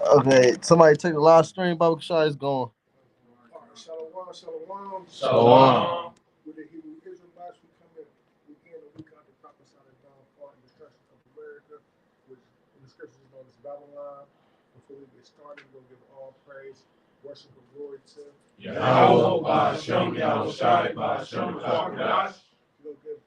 Okay, somebody take the live stream. Baba Kashai is going. Shalom, shalom. Shalom. With the Hebrew Israelites, we come in, we end the week out the prophesied downfall and destruction of America, which in the scriptures is known as Babylon. Before we get started, we'll give all praise, worship, and glory to Yahweh, Ba'ashem, Yahushai, Ba'ashem, Ba'akadash. We'll give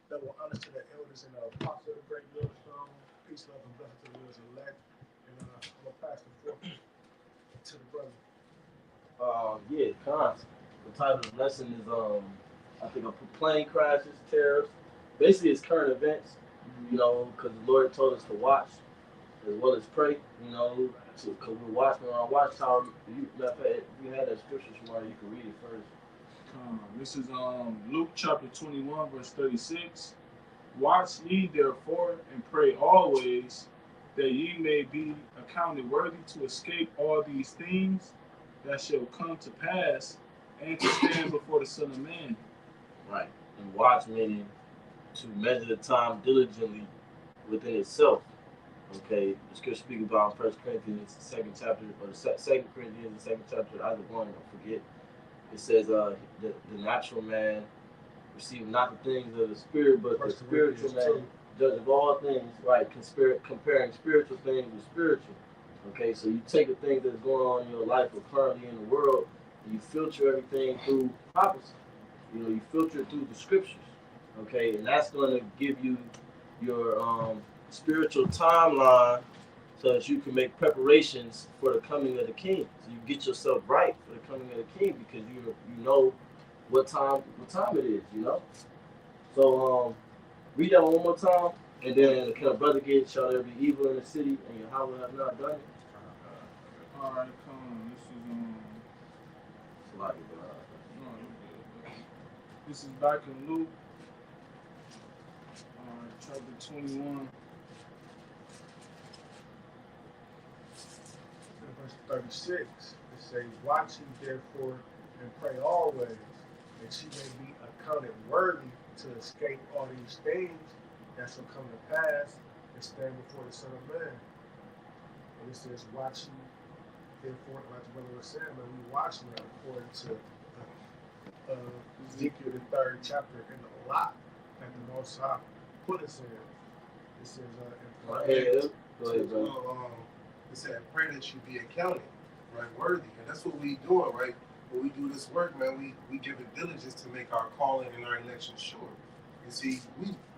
double honor to the elders and the apostles of the great millstone. Peace, love, and blessing to the Lord's elect. And I'm going to pass the floor to the brother. Yeah, cons. The title of the lesson is I think I put plane crashes, tariffs. Basically, it's current events. You know, because the Lord told us to watch as well as pray. You know, because we're watching on our watchtower. Matter of fact, if you had that scripture tomorrow, you can read it first. This is Luke chapter 21, verse 36. Watch ye therefore and pray always, that ye may be accounted worthy to escape all these things that shall come to pass, and to stand before the Son of Man. Right. And watch meaning to measure the time diligently within itself. Okay, the scripture speaks about 1 Corinthians, the second chapter, or the 2 Corinthians, the second chapter, either one, don't forget. It says the natural man receive not the things of the spirit, but the spiritual man, judge of all things, right? Comparing spiritual things with spiritual. Okay, so you take the things that's going on in your life or currently in the world, and you filter everything through prophecy. You know, you filter it through the scriptures. Okay, and that's going to give you your spiritual timeline so that you can make preparations for the coming of the King. So you get yourself right for the coming of the King because you know what time it is, you know. So read that one more time, and then can a brother get shall there be evil in the city, and Yahweh have not done it? All right, come on. This is back in Luke, chapter 21. Verse 36, it says, watch ye therefore and pray always, that ye may be accounted worthy to escape all these things that shall come to pass and stand before the Son of Man. And it says, watch ye therefore, like the brother was saying, man, we watching that according to Ezekiel the 3rd chapter and the lot that the Most High put us in. It says, Go ahead, bro. It said, pray that you be accounted, right, worthy. And that's what we doing, right? When we do this work, man, we give it diligence to make our calling and our election sure. You see,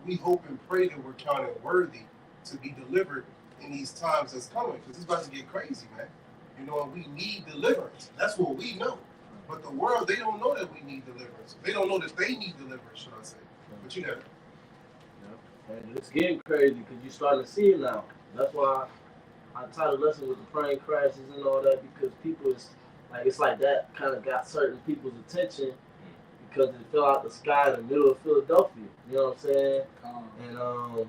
we hope and pray that we're counted worthy to be delivered in these times that's coming, because it's about to get crazy, man. You know, and we need deliverance. That's what we know. But the world, they don't know that we need deliverance. They don't know that they need deliverance, should I say. But you know. Yeah. And it's getting crazy because you're starting to see it now. That's why I titled the lesson with the plane crashes and all that, because people is like, it's like that kind of got certain people's attention because it fell out the sky in the middle of Philadelphia. You know what I'm saying? And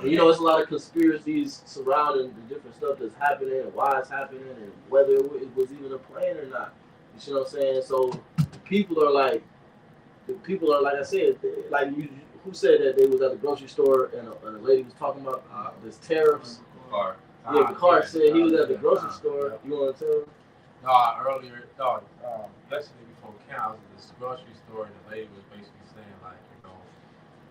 you know, it's a lot of conspiracies surrounding the different stuff that's happening and why it's happening and whether it was even a plane or not. You see what I'm saying? So people are like I said, like who said that they was at the grocery store and a lady was talking about this tariffs? The car said he was at the grocery store. You want to tell? Yesterday before camp, I was at this grocery store and the lady was basically saying like, you know,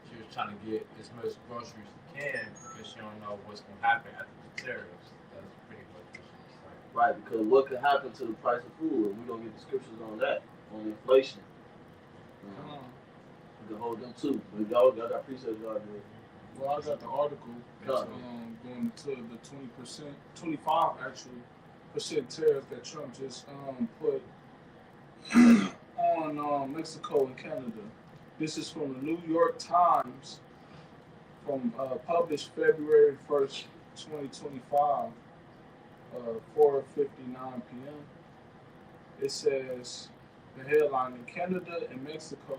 she was trying to get as much groceries as she can because she don't know what's going to happen after the tariffs. That's pretty much what she was saying. Right, because what could happen to the price of food? And we're going to get the scriptures on that, on inflation. We can hold them too. But y'all got precepts y'all do. Well, I got the article going to the 20%, 25 actually percent tariff that Trump just put on Mexico and Canada. This is from the New York Times, from published February 1st, 2025, 4:59 p.m. It says, the headline, in Canada and Mexico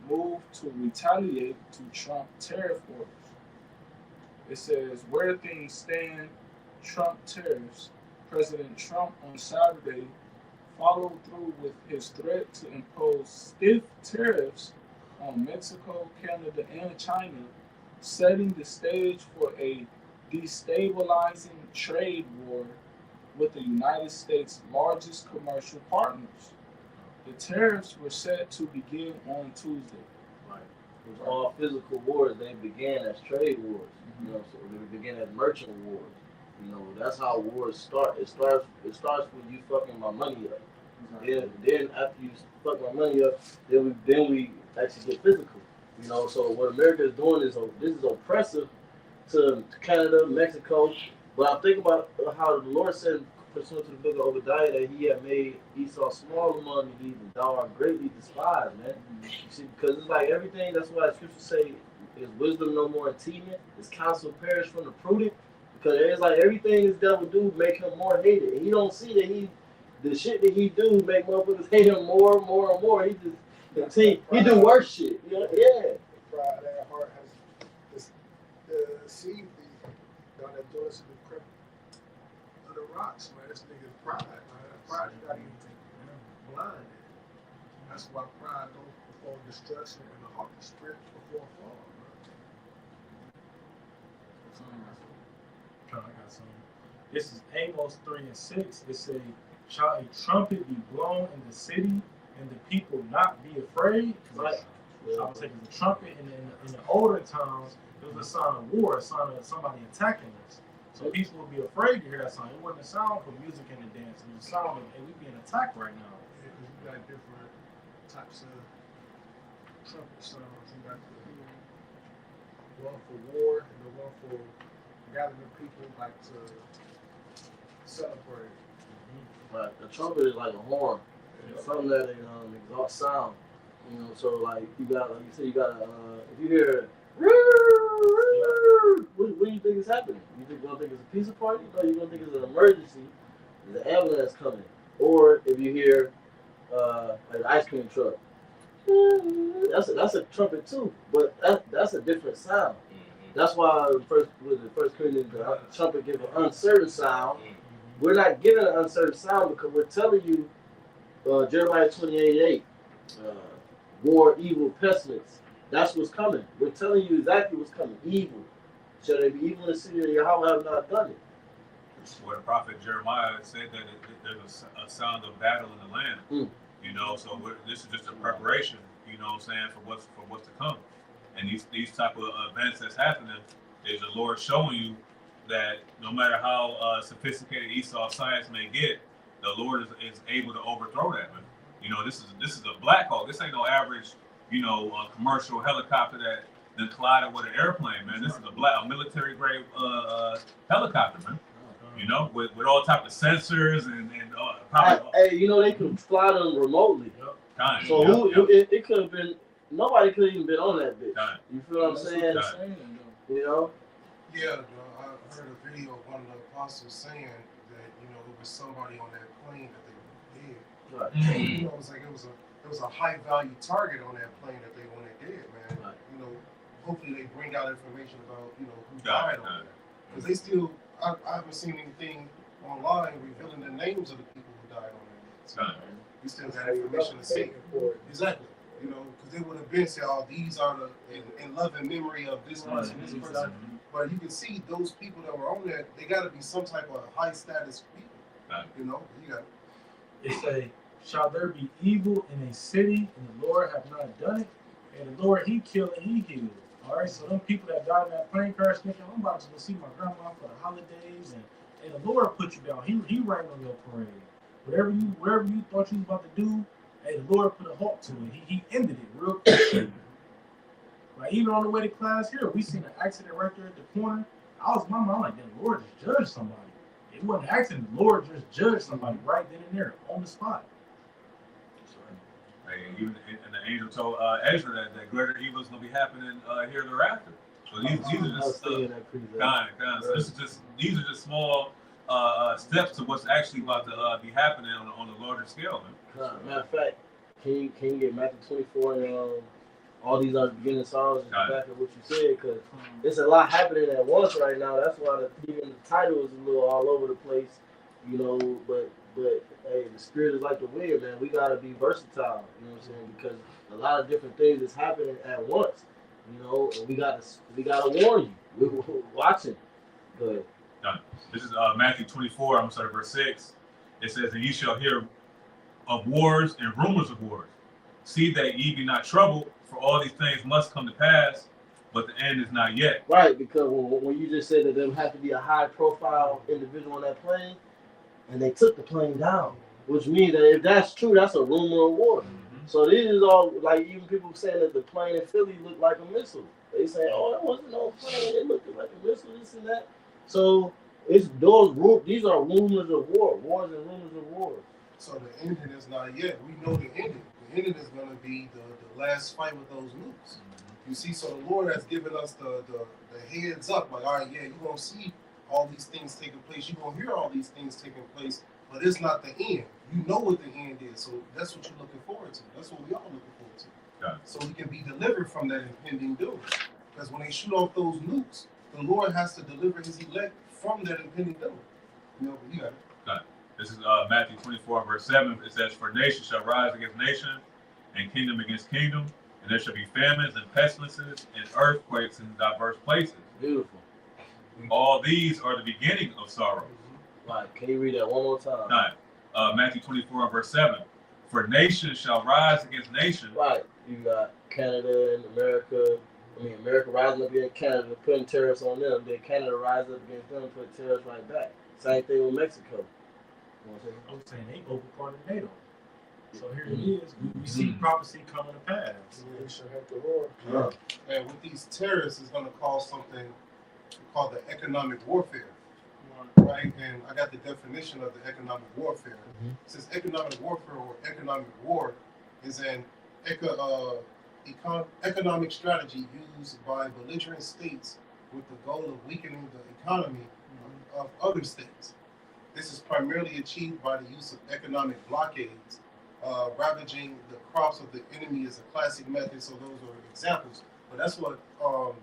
move to retaliate to Trump tariff orders. It says, where things stand, Trump tariffs. President Trump on Saturday followed through with his threat to impose stiff tariffs on Mexico, Canada, and China, setting the stage for a destabilizing trade war with the United States' largest commercial partners. The tariffs were set to begin on Tuesday. Right. It was all physical wars. They began as trade wars. You know, so they began as merchant wars. You know, that's how wars start. It starts when you fucking my money up. Then after you fuck my money up, then we actually get physical. You know, so what America is doing is this is oppressive to Canada, Mexico. But I'm thinking about how the Lord said, pursuant to the book of Obadiah, that He had made Esau small among these, and thou art greatly despised, man. You see, because it's like everything. That's why the scriptures say, "Is wisdom no more attainment? Is counsel perish from the prudent?" Because it's like everything this devil do make him more hated, and he don't see that the shit that he do make motherfuckers hate him more and more and more. He just continue. He do worse shit. You know? Yeah. The pride of that heart has deceived thee. Done that doing us in the crypt of the rocks, man. This nigga's pride, man. That pride you got you blinded. That's why pride goes before destruction and the heart of the spirit before fall, I got some. This is Amos 3:6. It says, "Shall a trumpet be blown in the city, and the people not be afraid?" Right. I would say the trumpet in the older times, it was a sign of war, a sign of somebody attacking us. So people would be afraid to hear that sound. It wasn't a sound for music and the dance. It was a sound of, hey, we being attacked right now. Yeah, because you got different types of trumpet sounds. You got the one for war and the one for gathering people like to celebrate. Right. The trumpet is like a horn. It's something that exhausts sound. You know, so like you got, like you said, you got if you hear, what do you think is happening? You gonna think it's a pizza party? No, you're gonna think it's an emergency. There's an ambulance coming. Or if you hear like an ice cream truck, that's a trumpet too, but that's a different sound. That's why First Corinthians, the trumpet give an uncertain sound. We're not giving an uncertain sound because we're telling you, Jeremiah 28:8, war, evil, pestilence. That's what's coming. We're telling you exactly what's coming. Evil. Shall they be evil in the city of Yahweh have not done it? Where the prophet Jeremiah said that there's a sound of battle in the land. You know, so this is just a preparation. You know what I'm saying, for what's to come. And these type of events that's happening is the Lord showing you that no matter how sophisticated Esau's science may get, the Lord is able to overthrow that, man. You know, this is a Black Hawk. This ain't no average, commercial helicopter that collided with an airplane, man. This is a military grade helicopter, man. You know, with all type of sensors and probably. Hey, they can fly them remotely. So it could have been. Nobody could have even been on that bitch. You feel what I'm saying? You know? Yeah, I heard a video of one of the apostles saying that, it was somebody on that plane that they did. Right. And, it was like it was a high value target on that plane that they wanted dead, man. Right. Hopefully they bring out information about, who died on that. Because they still, I haven't seen anything online revealing the names of the people who died on that. So we still got information to see. Exactly. Because they would have been said, "Oh, these are in love and memory of this person, this person." But you can see those people that were on that, they got to be some type of high status people. You got. It say, "Shall there be evil in a city, and the Lord have not done it? And the Lord, He killed and He healed." All right, so them people that died in that plane crash, thinking, "I'm about to go see my grandma for the holidays," and the Lord put you down. He rained on your parade. Wherever you thought you was about to do. Hey, the Lord put a halt to it. He ended it real quick. Like even on the way to class here, we seen an accident right there at the corner. I was my mind like, the Lord just judged somebody. It wasn't an accident. The Lord just judged somebody right then and there on the spot. Hey, even and the angel told Ezra that greater evil is gonna be happening here thereafter. So these are just these are just small steps to what's actually about to be happening on a larger scale, man. Matter of fact, can you get Matthew 24 and all these other beginning songs and back of what you said? Because it's a lot happening at once right now. That's why even the title is a little all over the place, But hey, the spirit is like the wind, man. We gotta be versatile, you know what I'm saying? Because a lot of different things is happening at once, and we gotta warn you. We're watching. Good. Done. This is Matthew 24. I'm going to start at verse 6. It says, "And ye shall hear of wars and rumors of wars. See that ye be not troubled, for all these things must come to pass, but the end is not yet." Right, because when you just said that there would have to be a high-profile individual on that plane, and they took the plane down, which means that if that's true, that's a rumor of war. So this is all, like, even people saying that the plane in Philly looked like a missile. They say, oh, that wasn't no plane, it looked like a missile, this and that. So these are rumors of war, wars and rumors of war. So the ending is not yet. We know the ending. The ending is going to be the last fight with those nukes. You see, so the Lord has given us the heads up. Like, all right, yeah, you're going to see all these things taking place. You're going to hear all these things taking place, but it's not the end. You know what the end is. So that's what you're looking forward to. That's what we all looking forward to. Yeah. So we can be delivered from that impending doom. Because when they shoot off those nukes, the Lord has to deliver his elect from that impending doom. You know, but you got it. Got it. This is Matthew 24, verse 7. It says, "For nation shall rise against nation, and kingdom against kingdom, and there shall be famines and pestilences and earthquakes in diverse places." Beautiful. All these are the beginning of sorrows. Right. Can you read that one more time? Right. Matthew 24, verse 7. "For nation shall rise against nation." Right. You got Canada and America. America rising up against Canada, putting tariffs on them. Then Canada rises up against them, put tariffs right back. Same thing with Mexico. I'm saying they open part of NATO. So here it is. We see prophecy coming to pass. We should have the Lord. Yeah. And with these tariffs, it's going to cause something called the economic warfare. Right? And I got the definition of the economic warfare. It says economic warfare or economic war is an economic strategy used by belligerent states with the goal of weakening the economy of other states. This is primarily achieved by the use of economic blockades. Ravaging the crops of the enemy is a classic method, so those are examples. But that's what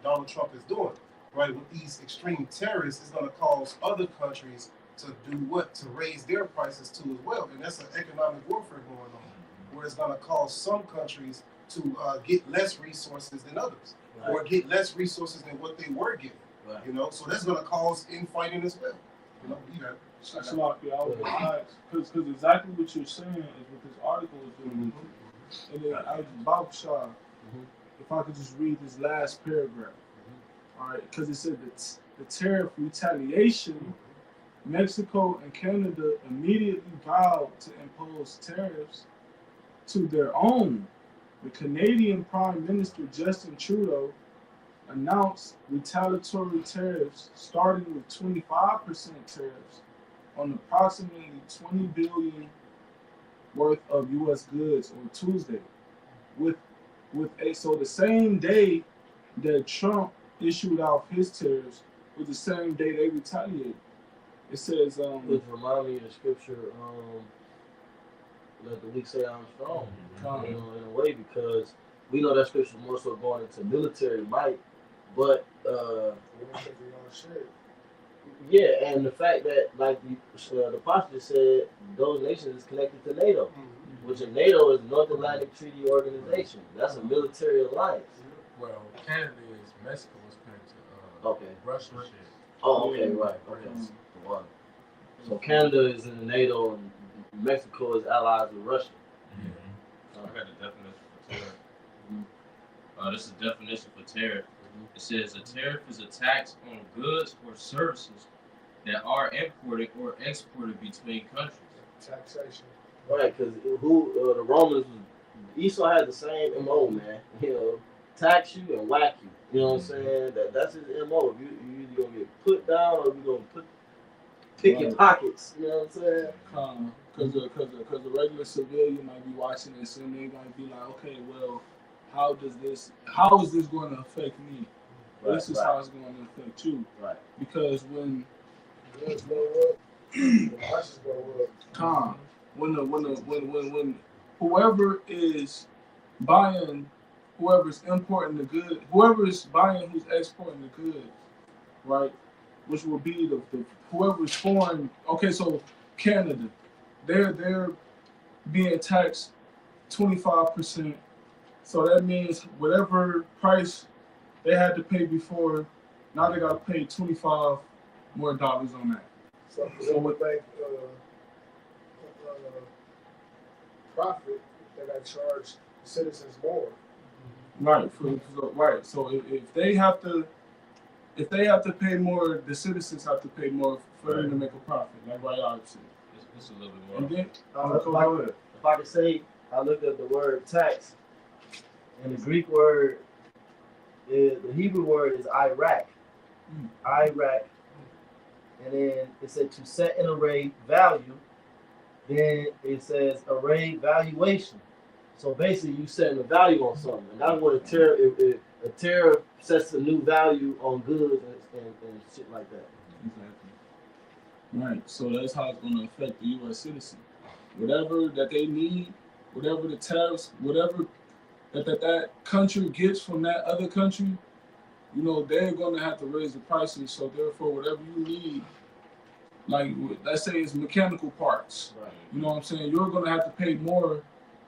Donald Trump is doing, right? With these extreme tariffs, it's going to cause other countries to do what? To raise their prices too as well. And that's an economic warfare going on, where it's going to cause some countries to get less resources than others, or get less resources than what they were getting. Right. You know, so that's going to cause infighting as well. You know, you got it. Because exactly what you're saying is what this article is doing. And then Bob Shaw, if I could just read this last paragraph, all right, because it said that the tariff retaliation, Mexico and Canada immediately vowed to impose tariffs to their own. The Canadian Prime Minister Justin Trudeau announced retaliatory tariffs starting with 25% tariffs on approximately $20 billion worth of U.S. goods on Tuesday. So the same day that Trump issued out his tariffs was the same day they retaliated. It says, which remind me of the scripture, let the weak say I'm strong, in a way, because we know that scripture more so going into military might, but yeah, and the fact that, like the pastor said, those nations is connected to NATO, which in NATO is North Atlantic Treaty Organization. That's a military alliance. Well, Canada is Mexico is connected to Russia. Oh, okay, right. Okay. So Canada is in the NATO and Mexico is allies with Russia. I got the definition for tariff. This is the definition for tariff. It says a tariff is a tax on goods or services that are imported or exported between countries. Taxation. Right, because the Romans, Esau had the same MO, man. You know, tax you and whack you. You know what I'm saying? That's his MO. You either gonna get put down or you gonna pick your pockets. You know what I'm saying? Because the regular civilian might be watching this and they might be like, okay, well, how is this going to affect me? Right, this is how it's going to affect you. Right. Because when the prices go up. When whoever is buying, whoever's importing the good, whoever's buying who's exporting the goods, right? Which will be the whoever's foreign. Okay, so Canada, they're being taxed 25%. So that means whatever price they had to pay before, now they got to pay 25 more dollars on that. So it would make profit if they got charged citizens more. Right. Right. So if they have to pay more, the citizens have to pay more for them to make a profit. Like Rayard said. It's a little bit more. And then If I could say, I looked at the word tax, and the Greek word, the Hebrew word is Iraq. Iraq. And then it said to set an array value. Then it says array valuation. So basically, you setting a value on something. And that's what a tariff sets a new value on goods and shit like that. Exactly. Right. So that's how it's going to affect the U.S. citizen. Whatever that they need, whatever the tariffs, whatever that country gets from that other country, you know, they're going to have to raise the prices. So therefore, whatever you need, like let's say it's mechanical parts, Right. you know what I'm saying? You're going to have to pay more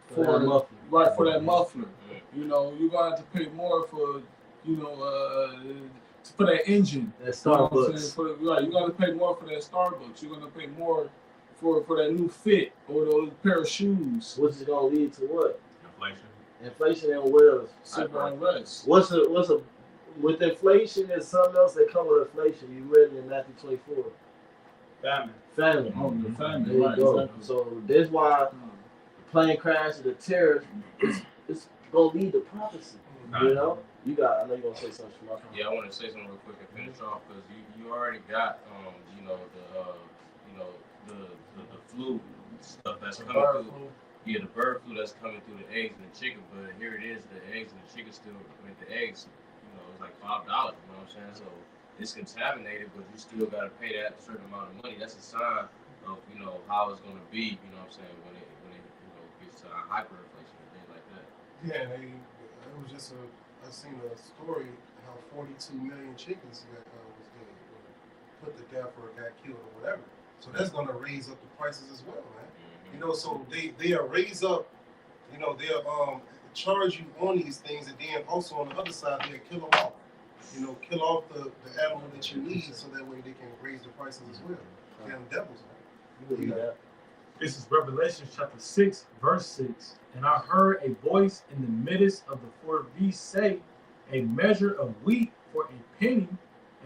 For that muffler. Right, for that muffler. You know, you're going to have to pay more for, you know, for that engine. That Starbucks. Right, you're going to pay more for that Starbucks. You're going to pay more for that new fit or those pair of shoes. Which is going to lead to what? Inflation. Inflation and what else? Civil unrest. With inflation, there's something else that comes with inflation. You read it in Matthew 24. Famine. Oh, the famine. There you Right, go. exactly. So that's why the plane crash and the tariff is going to lead to prophecy. You know? I know you're going to say something. Yeah, I want to say something real quick and finish off because you already got the flu stuff that's coming through. Yeah, the bird flu that's coming through the eggs and the chicken, but here it is, the eggs and the chicken still, the eggs, you know, it's like $5, you know what I'm saying? So it's contaminated, but you still got to pay that certain amount of money. That's a sign of, you know, how it's going to be, you know what I'm saying, when it you know, gets to hyperinflation and things like that. Yeah, it was just I seen a story how 42 million chickens was dead, or put to death or got killed or whatever. So that's going to raise up the prices as well, man. You know, so they'll raise up, you know, they'll charge you on these things, and then also on the other side they'll kill them off. You know, kill off the animal that you need, so that way they can raise the prices as well. Damn devils, man. Yeah. This is Revelation chapter 6, verse 6. And I heard a voice in the midst of the four beasts say, a measure of wheat for a penny,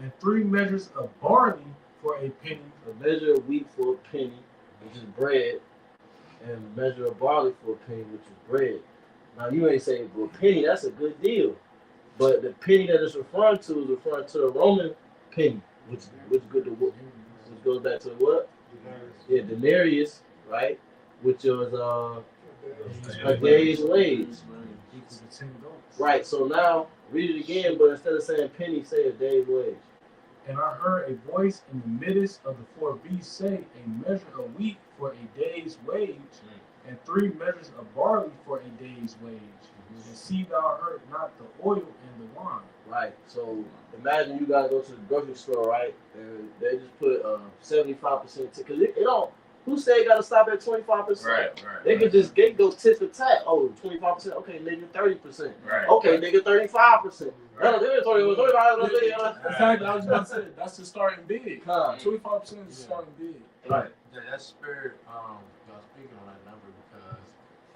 and 3 measures of barley for a penny. A measure of wheat for a penny, which is bread, and a measure of barley for a penny, which is bread. Now you ain't saying for a penny, that's a good deal. But the penny that it's referring to is referring to the Roman penny, which goes back to what? Yeah, denarius, right? Which was a day's wage. Right, so now read it again, but instead of saying penny, say a day's wage. And I heard a voice in the midst of the four beasts say, a measure of wheat for a day's wage, and 3 measures of barley for a day's wage. And see thou hurt not the oil and the wine. Right, so imagine you gotta go to the grocery store, right? And they just put 75% because it don't. Who said you gotta stop at 25%? Right. They could just go tit for tat. Oh, 25%. Okay, nigga, 30%. Right. Okay, nigga, 35%. Right. No, they were 35%. Exactly, I was about to say that's the starting bid. Huh. 25% is the starting bid. Right. That spirit, y'all speaking on that number because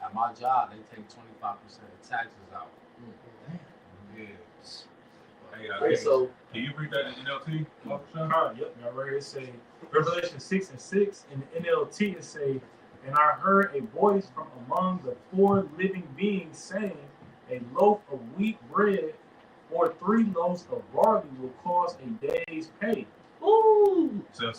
at my job they take 25% of taxes out. Yeah. Hey, so can you read that in NLT? Yep, y'all ready? It say Revelation 6 and 6 in the NLT. It say, and I heard a voice from among the 4 living beings saying, a loaf of wheat bread or 3 loaves of barley will cost a day's pay. ooh. So I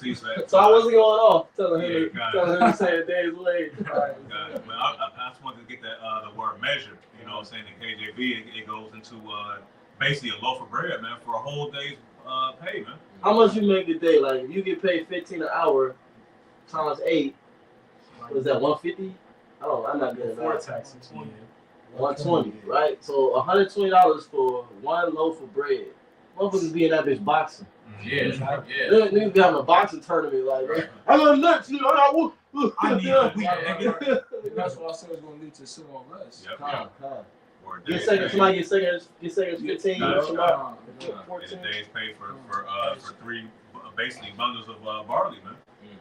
wasn't going off telling him Yeah, to say a day's wage. Got it. I just wanted to get that the word measure. You know what I'm saying? In KJV, it goes into basically a loaf of bread, man, for a whole day's pay, man. How much you make a day? Like if you get paid $15 an hour times 8, what is that, 150? Oh, I'm not getting Before that. taxes. 120, right? So $120 for 1 loaf of bread. Motherfuckers be in that bitch boxing. Yeah. Niggas be having a boxing tournament, like, I got nuts, you know, I need a week, nigga. That's what I said was going to lead to civil unrest. Yep. Or a Get day's seconds, pay. somebody get seconds 15, Nah, 14. and a day's pay for 3 basically bundles of barley, man.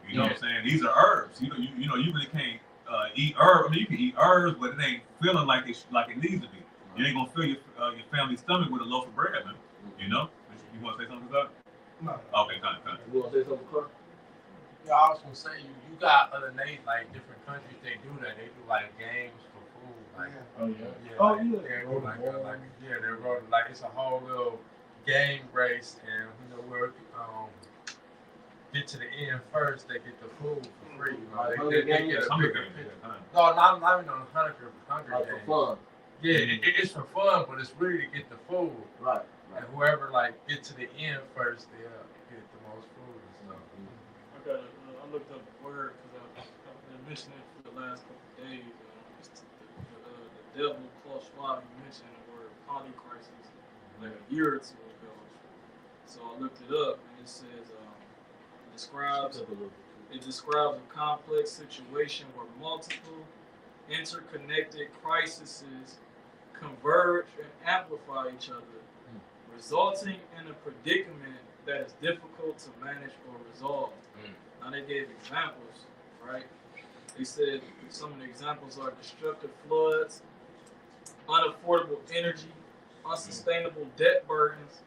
You know Yeah. what I'm saying? These are herbs. You really can't eat herbs. I mean, you can eat herbs, but it ain't feeling like it needs to be. You ain't gonna fill your family's stomach with a loaf of bread, man. You know? You want to say something about that? No. Okay, kind of. You want to say something, Clark? Yeah, I was gonna say you got other nations like different countries. They do that. They do like games for food. Like Oh yeah. yeah, Oh, like, yeah. they're like it's a whole little game race, and whoever get to the end first, they get the food for free. You know, they get a Hunger bigger Games, picture. yeah. No, not even on Hunger Like Games. for fun. Yeah, it's for fun, but it's really to get the food. Right. And whoever like get to the end first, they'll get the most food and stuff. I looked up the word because I've been mentioning it for the last couple of days. It's the devil plus Schwab, he mentioned the word polycrisis like a year or two ago. So I looked it up and it says it describes a complex situation where multiple interconnected crises converge and amplify each other, resulting in a predicament that is difficult to manage or resolve. Now they gave examples, right? They said some of the examples are destructive floods, unaffordable energy, unsustainable debt burdens,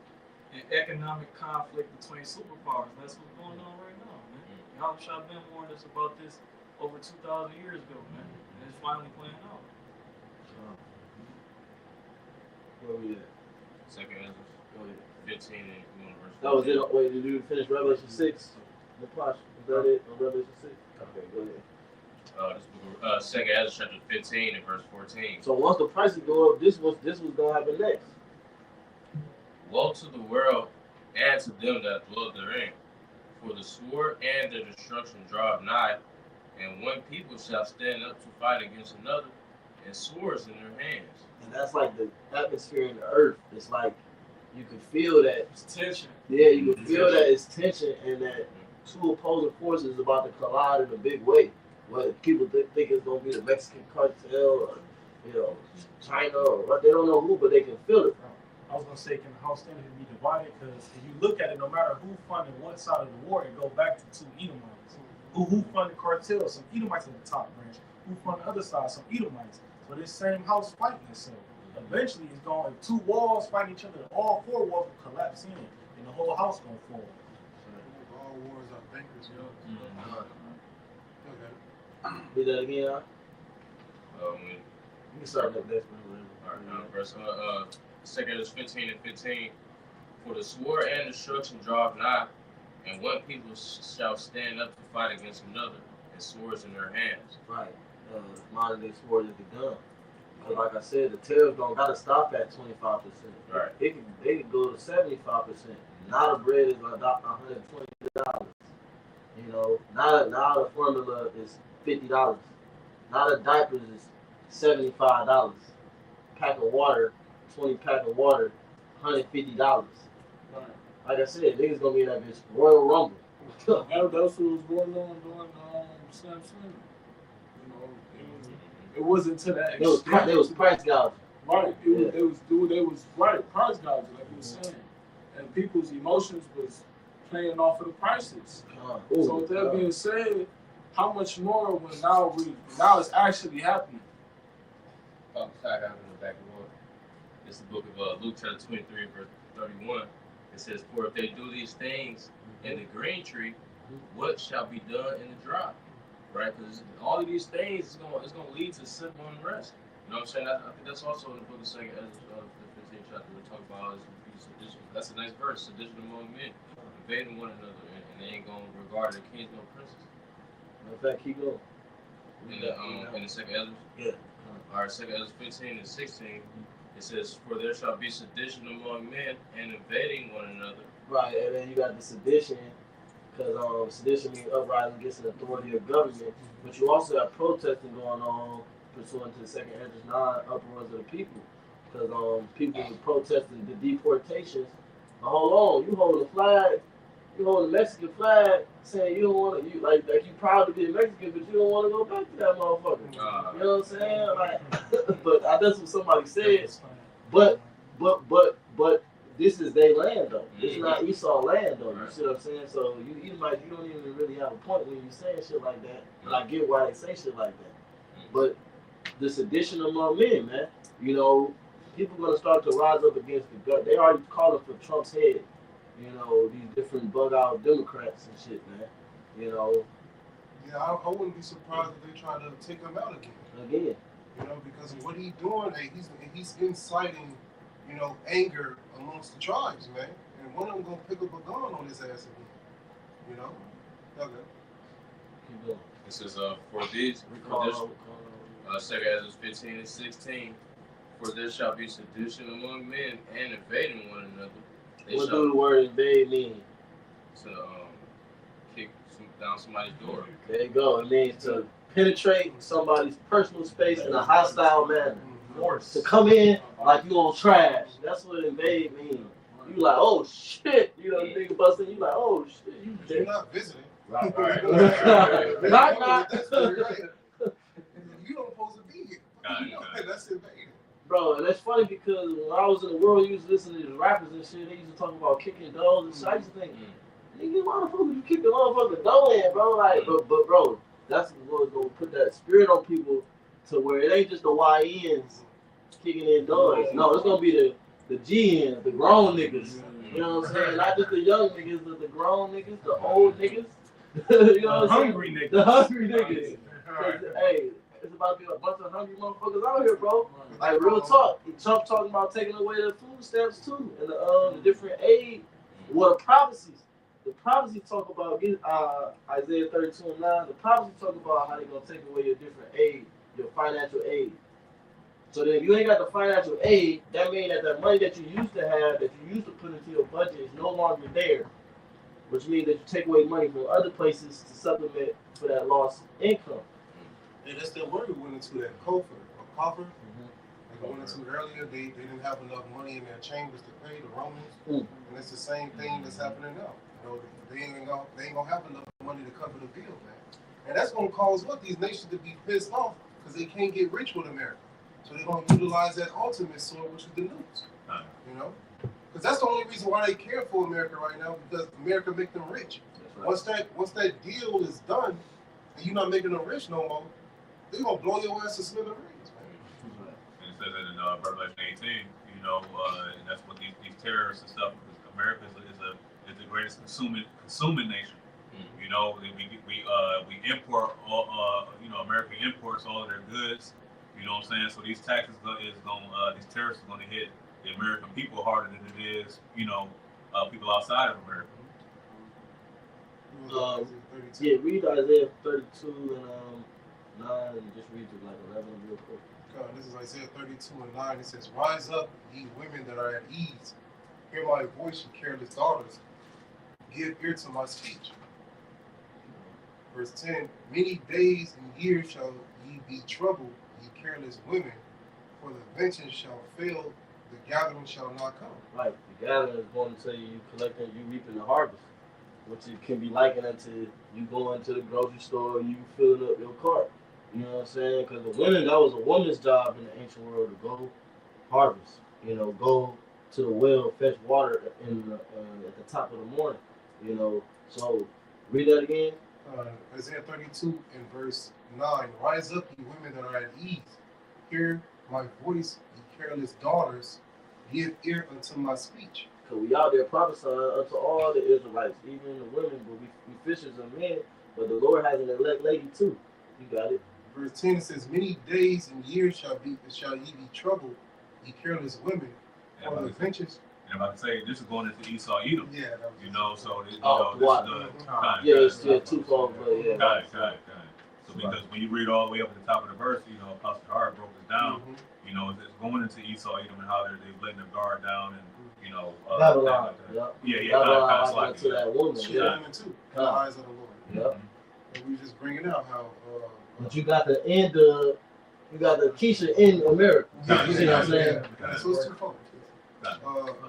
and economic conflict between superpowers. That's what's going on right now, man. Y'all have been warned us about this over 2,000 years ago, man. And it's finally playing out. Where we at? Second Ezra, Go ahead. 15 and verse. That was it. Wait, did you finish Revelation 6? The plot. Is that it on Revelation 6? Okay, go ahead. This book of Second Ezra chapter 15 and verse 14. So once the prices go up, this was gonna happen next. Woe to the world and to them that dwell therein, for the sword and their destruction draweth nigh, and one people shall stand up to fight against another, and swords in their hands. And that's like the atmosphere in the earth. It's like you can feel that. It's tension. Yeah, you can feel that it's tension and that two opposing forces is about to collide in a big way. Whether people think it's gonna be the Mexican cartel or China or what, they don't know who, but they can feel it. I was gonna say, can the house stand to be divided? Because if you look at it, no matter who funded what side of the war, it goes back to two Edomites. Who funded cartels? Some Edomites at the top branch. Who funded the other side? Some Edomites. So this same house fighting itself. Eventually, it's going two walls fighting each other. All four walls will collapse in, and the whole house gonna fall. All wars are bankers, Do that again, huh? We You can start that next one. Alright, verse 2 Ezra 15 and 15. For the sword and destruction draweth nigh, and one people shall stand up to fight against another, and swords in their hands. Right. Modern day sword is the gun. But like I said, the tariffs don't gotta stop at 25%. Right. They can go to 75%. Not a bread is $120. Not a formula is $50. Not a diapers is $75. Pack of water, 20 pack of water, $150. Right. Like I said, niggas gonna be in that bitch Royal Rumble. That's what was going on during Slam Slam. It wasn't to that extent. They was price gouging. Right. They was right, price gouging, like you were saying. And people's emotions was playing off of the prices. So with that being said, how much more when now it's actually happening? Oh, sorry, I'm in the back of the word. It's the book of Luke chapter 23, verse 31. It says, for if they do these things in the green tree, what shall be done in the dry? Right? Because all of these things is gonna lead to civil unrest. You know what I'm saying? I think that's also in the book of 2 Ezra, the 15th chapter. We talk about sedition. That's a nice verse. Sedition among men, invading one another, and they ain't gonna regard the kings nor princes. In fact, keep going. In the 2 Ezra. Yeah. All right, 2 Ezra 15 and 16. It says, for there shall be sedition among men and invading one another. Right, and then you got the sedition, because sedition means uprising against an authority or government, but you also have protesting going on pursuant to the 2 Ezra 9 uproars of the people, because people protesting the deportations. Now, hold on, you hold the flag, you hold the Mexican flag, saying you don't want to, like you proud to be a Mexican, but you don't want to go back to that motherfucker. You know what I'm saying? Like, but that's what somebody said. But this is their land though. This is not Esau land though. You see what I'm saying? So you don't even really have a point when you saying shit like that. But I get why they say shit like that. But the sedition among men, man. You know, people gonna start to rise up against the gut. They already calling for Trump's head. You know, these different bug out Democrats and shit, man. You know. Yeah, I wouldn't be surprised if they try to take him out again. Again. You know, because of what he's doing, hey, he's inciting, you know, anger amongst the tribes, man. And one of them gonna pick up a gun on his ass again. You know? Okay. Keep going. This is for this, Second Ezra 15 and 16. For there shall be sedition among men and invading one another. What do the word invade mean? To kick down somebody's door. There you go. It means to penetrate somebody's personal space in a hostile manner. To come in like you on trash. That's what invade means. You like, oh shit. You know, the nigga busting. You like, oh shit. They're not visiting. Right. Not. That's right. You don't supposed to be here. You know, that's invading. Bro, and that's funny because when I was in the world, you used to listen to these rappers and shit. They used to talk about kicking doors and shit. I used to think, nigga, why the fuck would you kick the motherfucking door in, bro? Like, but bro, that's what's gonna put that spirit on people to where it ain't just the YNs kicking in doors. No, it's gonna be the GNs, the grown niggas. You know what I'm saying? Not just the young niggas, but the grown niggas, the old niggas. You know what I'm saying? The hungry niggas. Hey, it's about to be a bunch of hungry motherfuckers out here, bro. Like, real talk. Trump talking about taking away the food stamps, too. And the different aid. Well, the prophecies. The prophecies talk about, Isaiah 32 and 9, the prophecies talk about how they're going to take away your different aid, your financial aid. So then if you ain't got the financial aid, that means that the money that you used to have, that you used to put into your budget is no longer there. Which means that you take away money from other places to supplement for that lost income. And that's that word we went into, that coffer. Like I went into earlier, they didn't have enough money in their chambers to pay the Romans. And it's the same thing that's happening now. You know, they ain't gonna have enough money to cover the bill, man. And that's gonna cause these nations to be pissed off because they can't get rich with America. So they're gonna utilize that ultimate sword, which is the news. You know? Because that's the only reason why they care for America right now, because America make them rich. Once that deal is done and you're not making them rich no more, they're gonna blow your ass to smithereens, man. And it says that in Revelation 18, you know, and that's what these terrorists and stuff. Because America is the greatest consuming nation. You know, we import all, you know, America imports all of their goods. You know what I'm saying? So these taxes these tariffs are going to hit the American people harder than it is, you know, people outside of America. Yeah, read Isaiah 32 and 9 and just read to like 11 real quick. This is Isaiah 32 and 9. It says, "Rise up, ye women that are at ease. Hear my voice, ye careless daughters. Give ear to my speech." Verse 10, "Many days and years shall ye be troubled, ye careless women, for the vengeance shall fail, the gathering shall not come." Right, the gathering is going to tell you collecting, you reaping the harvest, which it can be likened unto you going to the grocery store, you filling up your cart. You know what I'm saying? Because the women, that was a woman's job in the ancient world to go harvest. You know, go to the well, fetch water at the top of the morning. You know, so read that again. Isaiah 32 and verse 9. "Rise up, ye women that are at ease. Hear my voice, ye careless daughters. Give ear unto my speech." Because we out there prophesying unto all the Israelites, even the women, but we fishers of men, but the Lord has an elect lady too. You got it. Verse 10 says, "Many days and years shall ye be troubled, ye careless women, for the vengeance." And I'm about to say, this is going into Esau Edom. Yeah. You know, so this is the twofold, but yeah. Got it. So because when you read all the way up at the top of the verse, you know, Pastor Hart broke this down. You know, it's going into Esau Edom and how they're letting their guard down and, you know, Babylon. Babylon like to that woman. Women too. The eyes of the Lord. Yep. And we just bringing out how. But you got the end of, you got the Keisha in America. You see what I'm saying? So it's twofold.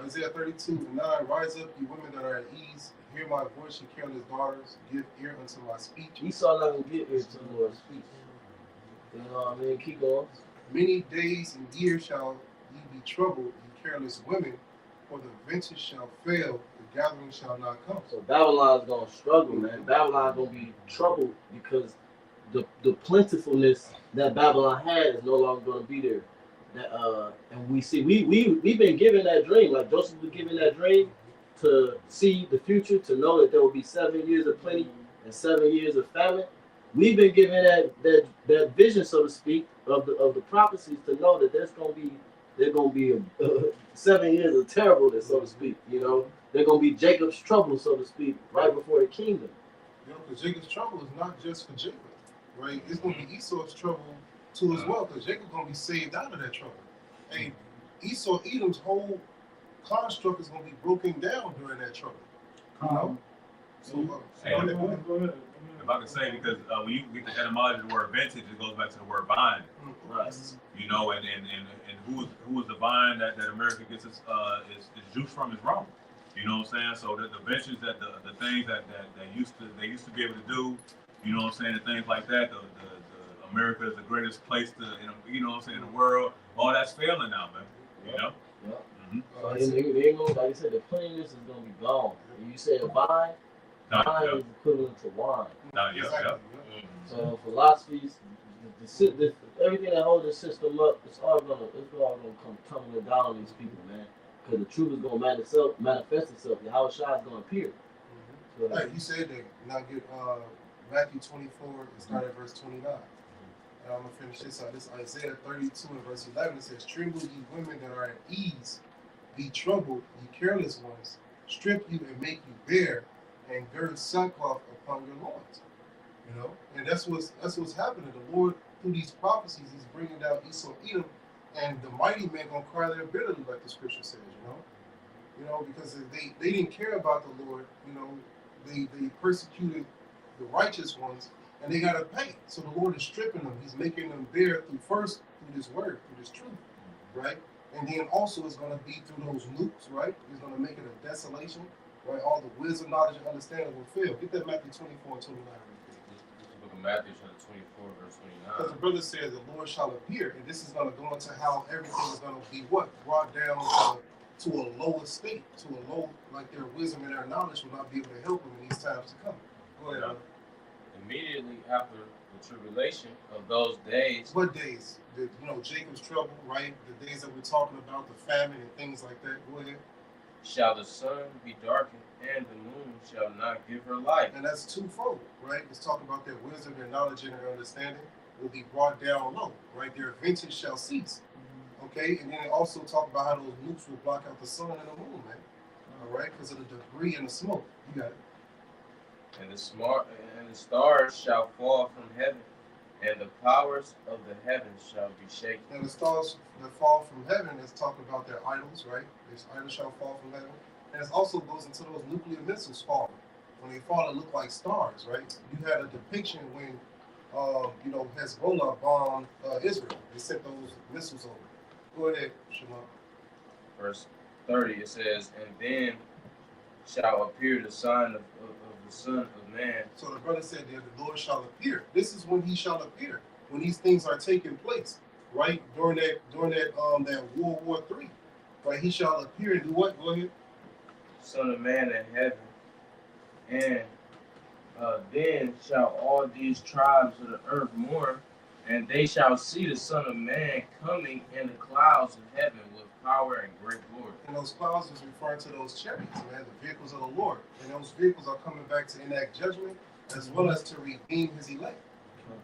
Isaiah 32 and 9. "Rise up, you women that are at ease. Hear my voice, ye careless daughters. Give ear unto my speech." Esau not gonna get ear to the Lord's speech. You know what I mean? Keep going. "Many days and years shall ye be troubled, ye careless women, for the vintage shall fail, the gathering shall not come. So Babylon's gonna struggle, man. Babylon's gonna be troubled because the plentifulness that Babylon had is no longer gonna be there. That and we see we've been given that dream, like Joseph was given that dream to see the future, to know that there will be 7 years of plenty and 7 years of famine. We've been given that vision, so to speak, of the prophecies to know that there's gonna be 7 years of terribleness, so to speak. You know, they're gonna be Jacob's trouble, so to speak, right before the kingdom. You know, because Jacob's trouble is not just for Jacob, right? It's going to be Esau's trouble too as well, because Jacob's going to be saved out of that trouble. And Esau, Edom's whole construct is going to be broken down during that trouble. You know? So, Go ahead. If I can say, because when you get the etymology of the word vintage, it goes back to the word vine. Right. You know, and who is the vine that America gets its juice from is Rome. You know what I'm saying? So the ventures that the things that they used to be able to do, you know what I'm saying, and things like that. The America is the greatest place you know what I'm saying, in the world. All that's failing now, man. You know. Yeah. Mm-hmm. So they ain't gonna, like I said, the plentiness is gonna be gone. And you said vine is equivalent to wine. So philosophies, everything that holds the system up, it's all gonna come tumbling down on these people, man. Because the truth is gonna manifest itself. Yahweh Shai is gonna appear. So, like you said that. Now get Matthew 24 and start at verse 29. And I'm gonna finish this out. This Isaiah 32 and verse 11. It says, "Tremble, ye women that are at ease, be troubled, ye careless ones. Strip you and make you bare, and gird sackcloth upon your loins." You know, and that's what's happening. The Lord, through these prophecies, He's bringing down Esau, Edom, and the mighty men gonna cry there bitterly, like the Scripture says. You know, because they didn't care about the Lord. You know, they persecuted the righteous ones, and they gotta pay. So the Lord is stripping them. He's making them bare through this word, through this truth, right? And then also it's gonna be through those nukes, right? He's gonna make it a desolation, right? All the wisdom, knowledge, and understanding will fail. Get that Matthew 24 and 29. Book of Matthew, chapter 24, verse 29. Because the brother says the Lord shall appear, and this is going to go into how everything is going to be brought down to a lower state, to a low, like their wisdom and their knowledge will not be able to help them in these times to come. Go ahead. Immediately after the tribulation of those days. What days? Jacob's trouble, right? The days that we're talking about, the famine and things like that. Go ahead. Shall the sun be darkened, and the moon shall not give her light. And that's twofold, right? It's talking about their wisdom, their knowledge, and their understanding will be brought down low, right? Their vintage shall cease, okay? And then it also talk about how those nukes will block out the sun and the moon, man. All right, because of the debris and the smoke. You got it. And the stars shall fall from heaven, and the powers of the heavens shall be shaken. And the stars that fall from heaven is talking about their idols, right? These idols shall fall from heaven. And it also goes into those nuclear missiles falling. When they fall, it look like stars, right? You had a depiction when, Hezbollah bombed Israel. They sent those missiles over. Go ahead, Shema. Verse 30, it says, "And then shall appear the sign of the Son of Man." So the brother said that the Lord shall appear. This is when He shall appear, when these things are taking place, right? During that World War III, right? He shall appear and do what? Go ahead. Son of Man in heaven, and then shall all these tribes of the earth mourn, and they shall see the Son of Man coming in the clouds of heaven with power and great glory. And those clouds is referring to those chariots, man, the vehicles of the Lord. And those vehicles are coming back to enact judgment as well as to redeem His elect.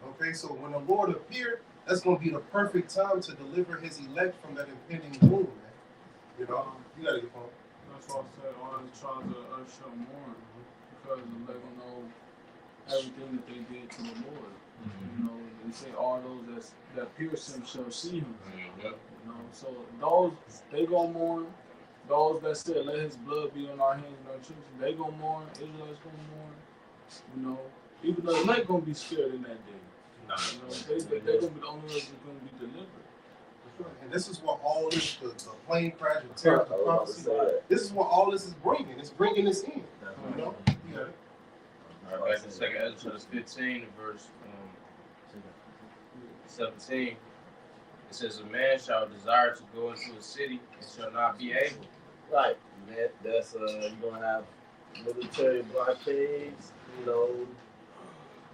Okay, so when the Lord appeared, that's going to be the perfect time to deliver His elect from that impending doom, man. You know, you got to get home. That's why I said all the tribes of the earth shall mourn, because they gonna know everything that they did to the Lord. You know, they say all those that pierce Him shall see Him. You know, so those they gonna mourn. Those that said let His blood be on our hands and our children, they gonna mourn. Israelites gonna mourn. You know, even the elect gonna be scared in that day. You know, they gonna be the only ones that's gonna be delivered. And this is what all this, the plane crash, the terror, the prophecy, this is what all this is bringing. It's bringing this in. You know? You got it. All right, back to 2nd Ezra 15, verse 17. It says, "A man shall desire to go into a city and shall not be able, Right. That's you're gonna have military blockades, you know,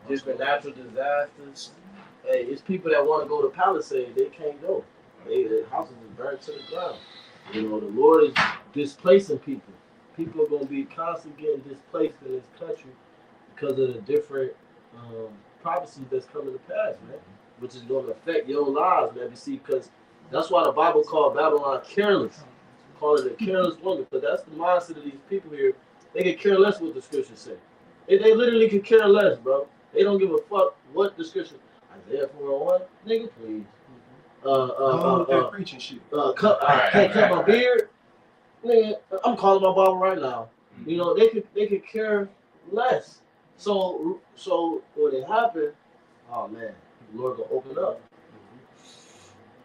different natural disasters. Hey, it's people that want to go to Palisade, they can't go. Their houses is burned to the ground. You know, the Lord is displacing people. People are gonna be constantly getting displaced in this country because of the different prophecies that's coming to pass, man. Which is gonna affect your lives, man. You see, because that's why the Bible called Babylon careless. Call it a careless woman, because that's the mindset of these people here. They can care less what the scriptures say. They literally can care less, bro. They don't give a fuck what the scripture. Isaiah 401, nigga, please. With that preaching shit. Can't cut my beard, nigga. I'm calling my Bible right now. You know, they could care less. So when it happened, oh man, the Lord gonna open up.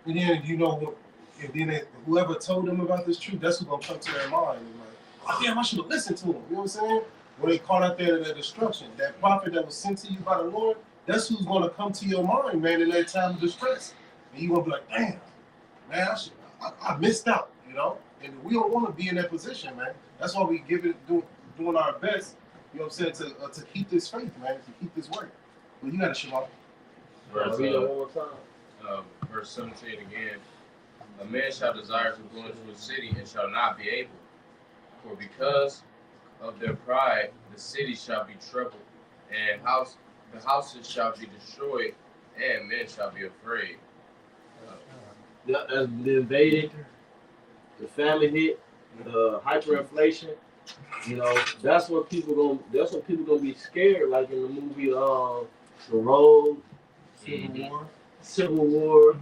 And then you know what? And then whoever told them about this truth, that's who's gonna come to their mind and like, oh damn, I should have listened to him. You know what I'm saying? When they caught out there in their destruction, that prophet that was sent to you by the Lord, that's who's gonna come to your mind, man, in that time of distress. And you gonna be like, damn, man, I missed out, you know. And we don't want to be in that position, man. That's why we doing our best, you know what I'm saying, to keep this faith, man, to keep this work. But you gotta show up. Read it one more time. Verse 17 again. A man shall desire to go into a city and shall not be able. For because of their pride, the city shall be troubled, and the houses shall be destroyed, and men shall be afraid. The invaded, the famine hit, the hyperinflation. You know, that's what people gonna be scared. Like in the movie, The Road, Civil War.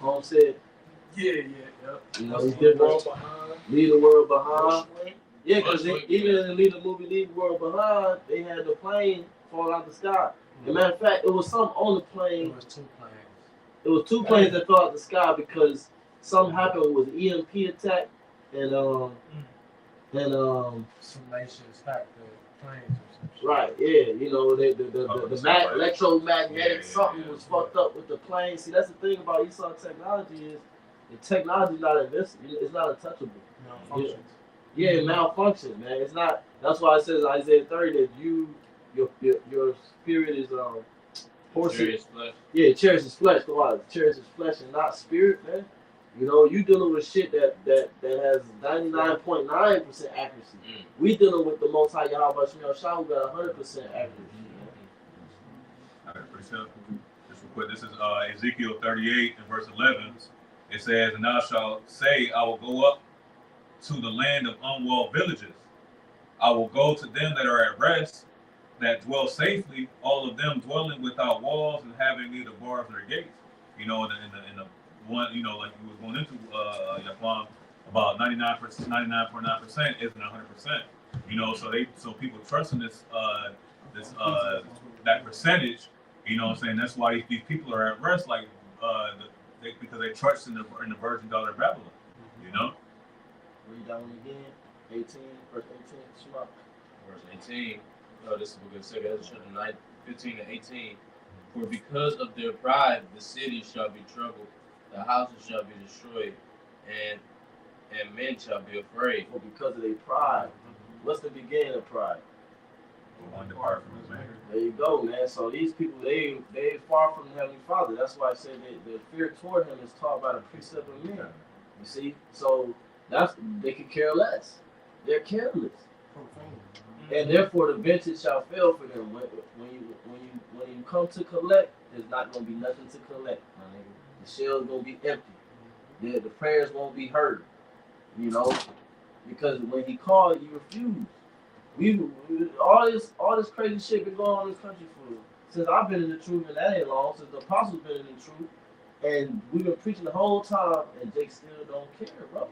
Home said, Yeah. you know, these different leave the world behind. Yeah, because even in the Leave the World Behind, they had the plane fall out the sky. As a matter of fact, it was something on the plane. It was 2 planes. It was 2 planes that fell out the sky because something happened with EMP attack and Some nations hacked the planes or something. right, yeah, you know, the electromagnetic something was fucked up with the plane. See, that's the thing about Esau technology is the technology is not invincible. It's not untouchable. Malfunctions. Yeah, it malfunctions, man. It's not. That's why it says Isaiah 30 that your spirit is portion. Yeah, cherishes flesh. Come on, cherishes flesh and not spirit, man. You know, you dealing with shit that has 99.9% accuracy. We dealing with the Most High Yahweh Shemel Shah who got 100% accuracy. All right, pretty simple. This is Ezekiel 38 and verse 11. It says, "And thou shalt say, I will go up to the land of unwalled villages. I will go to them that are at rest, that dwell safely, all of them dwelling without walls and having neither bars nor gates." You know, in the one, you know, like you was going into Yafam, about 99.9% isn't 100%. You know, so people trust in this that percentage. You know what I'm saying? That's why these people are at rest, like because they trust in the virgin daughter of Babylon. You know. Read that one again. 18, verse 18. Shema. Verse 18. This is what it says. Chapter 15 to 18. For because of their pride, the city shall be troubled, the houses shall be destroyed, and men shall be afraid. For because of their pride. What's the beginning of pride? One depart from his maker. There you go, man. So these people, they far from the Heavenly Father. That's why I said the fear toward Him is taught by the precept of men. You see, so they can care less. They're careless, and therefore the vengeance shall fail for them. When you come to collect, there's not gonna be nothing to collect. The shell's gonna be empty. The prayers won't be heard. You know, because when He called, you refused. We all this crazy shit been going on in this country for since I've been in the truth, and that ain't long. Since the apostles been in the truth, and we've been preaching the whole time, and Jake still don't care, bro.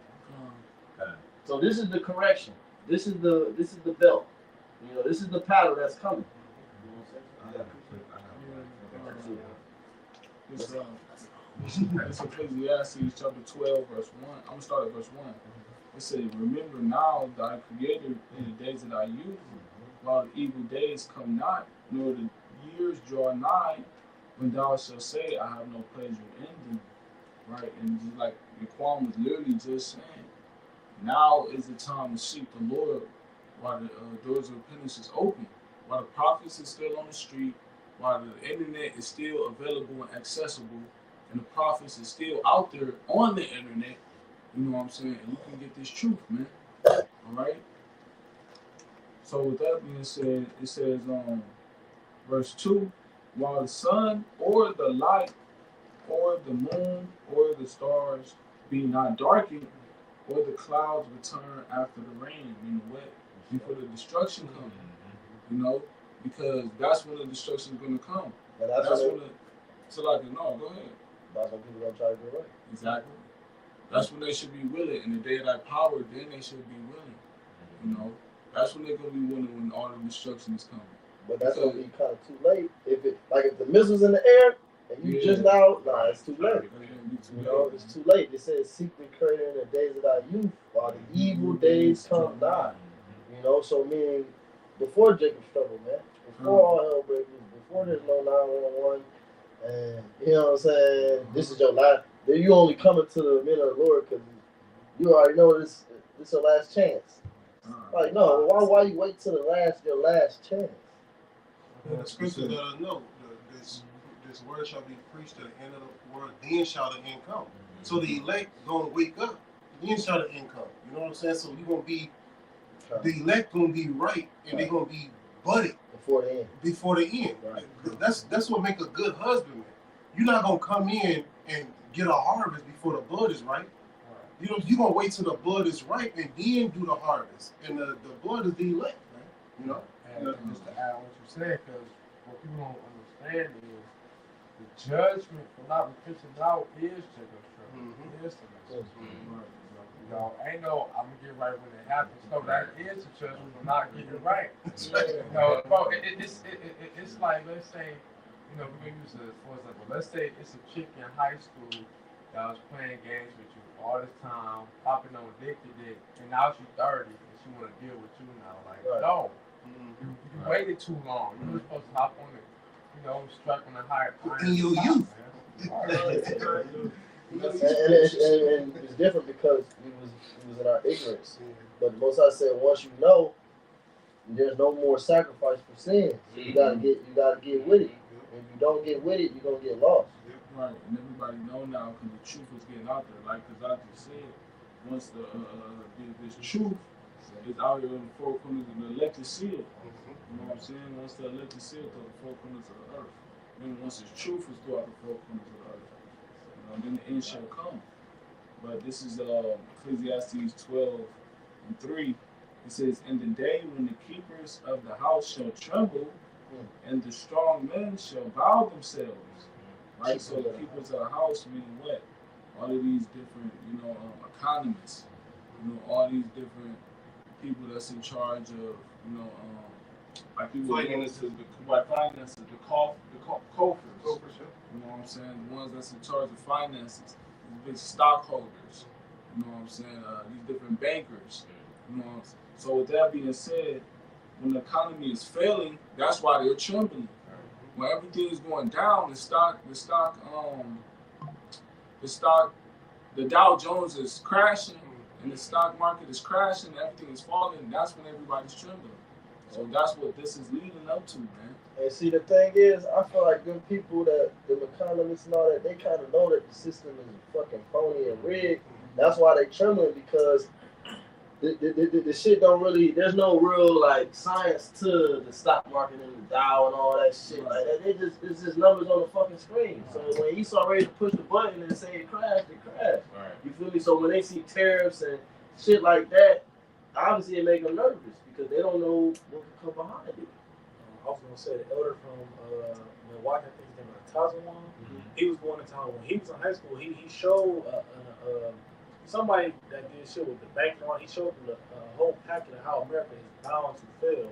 So this is the correction. This is the belt. You know, this is the paddle that's coming. It's Ecclesiastes chapter 12, verse 1. I'm going to start at verse 1. It says, "Remember now thy Creator in the days of thy youth, while the evil days come not, nor the years draw nigh, when thou shalt say, I have no pleasure in them." right? And just like Quan was literally just saying, now is the time to seek the Lord while the doors of repentance is open, while the prophets is still on the street, while the internet is still available and accessible, and the prophets is still out there on the internet. You know what I'm saying? And you can get this truth, man. All right. So with that being said, it says verse 2, while the sun or the light or the moon or the stars be not darkened, or the clouds return after the rain, wet, before the destruction comes. You know, because that's when the destruction is going to come. And that's when so like, no, go ahead. That's when people gonna try to get away. Exactly. That's when they should be willing. In the day of thy power, then they should be willing. You know, that's when they're gonna be willing when all the destruction is coming. But that's gonna be kind of too late. If the missiles in the air and you just now, it's too late. You know, it's too late. It says, "Seek recurring in the days of thy youth, while the evil days come nigh." You know, so meaning before Jacob's trouble, man, before all hell breaks loose, before there's no 911, and you know what I'm saying, this is your last. You only coming to the men of the Lord because you already know this is your last chance. Like, no, why you wait till your last chance? And the scripture let us know this word shall be preached to the end of the world, then shall the end come. So the elect gonna wake up, then shall the end come. You know what I'm saying? So you gonna be the elect gonna be right, and they're gonna be budded before the end. Right. That's what make a good husbandman. You're not gonna come in and get a harvest before the bud is ripe. You know, you're gonna wait till the bud is ripe and then do the harvest. And the bud is the elect, man. You know? And just to add what you said, because what people don't understand is the judgment for not repenting now is Jacob's trouble. Is the message. You know, ain't no I'm gonna get right when it happens. No, that is the judgment for not getting right. You know, bro, it's like, let's say, you know, we're gonna use it for example. Let's say it's a chick in high school that was playing games with you all this time, popping on dick, and now she's 30 and she wanna deal with you now. Like, no. You waited too long. You were supposed to hop on it, you know, strike on the higher in your youth. And it's different because we was in our ignorance. But Most High said, once you know, there's no more sacrifice for sin. So you gotta get with it. If you don't get with it, you're gonna get lost. Right, and everybody know now because the truth is getting out there. Like, because I just said, once this truth is out here in the four corners of the elected seal. You know what I'm saying? Once the elected seal through the four corners of the earth. Then once the truth is throughout the four corners of the earth, then the end shall come. But this is Ecclesiastes 12:3. It says, "In the day when the keepers of the house shall tremble, and the strong men shall bow themselves." Right? So the keepers of the house meaning what? All of these different, economists, all these different people that's in charge of, like people finances, the coffers. You know what I'm saying? The ones that's in charge of finances, these big stockholders. You know what I'm saying? These different bankers. You know what I'm saying? So with that being said, when the economy is failing, that's why they're trembling. When everything is going down, the Dow Jones is crashing, and the stock market is crashing, everything is falling, that's when everybody's trembling. So that's what this is leading up to, man. And see, the thing is, I feel like them people the economists and all that, they kind of know that the system is fucking phony and rigged. That's why they trembling, because the shit don't really, there's no real like science to the stock market and the Dow and all that shit like that. It's just numbers on the fucking screen. So when Esau ready to push the button and say it crashed, it crashed. Right. You feel me? So when they see tariffs and shit like that, obviously it make them nervous because they don't know what can come behind it. I was gonna say the elder from Milwaukee, I think his name is Tazawon. He was going to town when he was in high school. He showed somebody that did shit with the bank on. He showed them the whole packet of how America is bound to fail.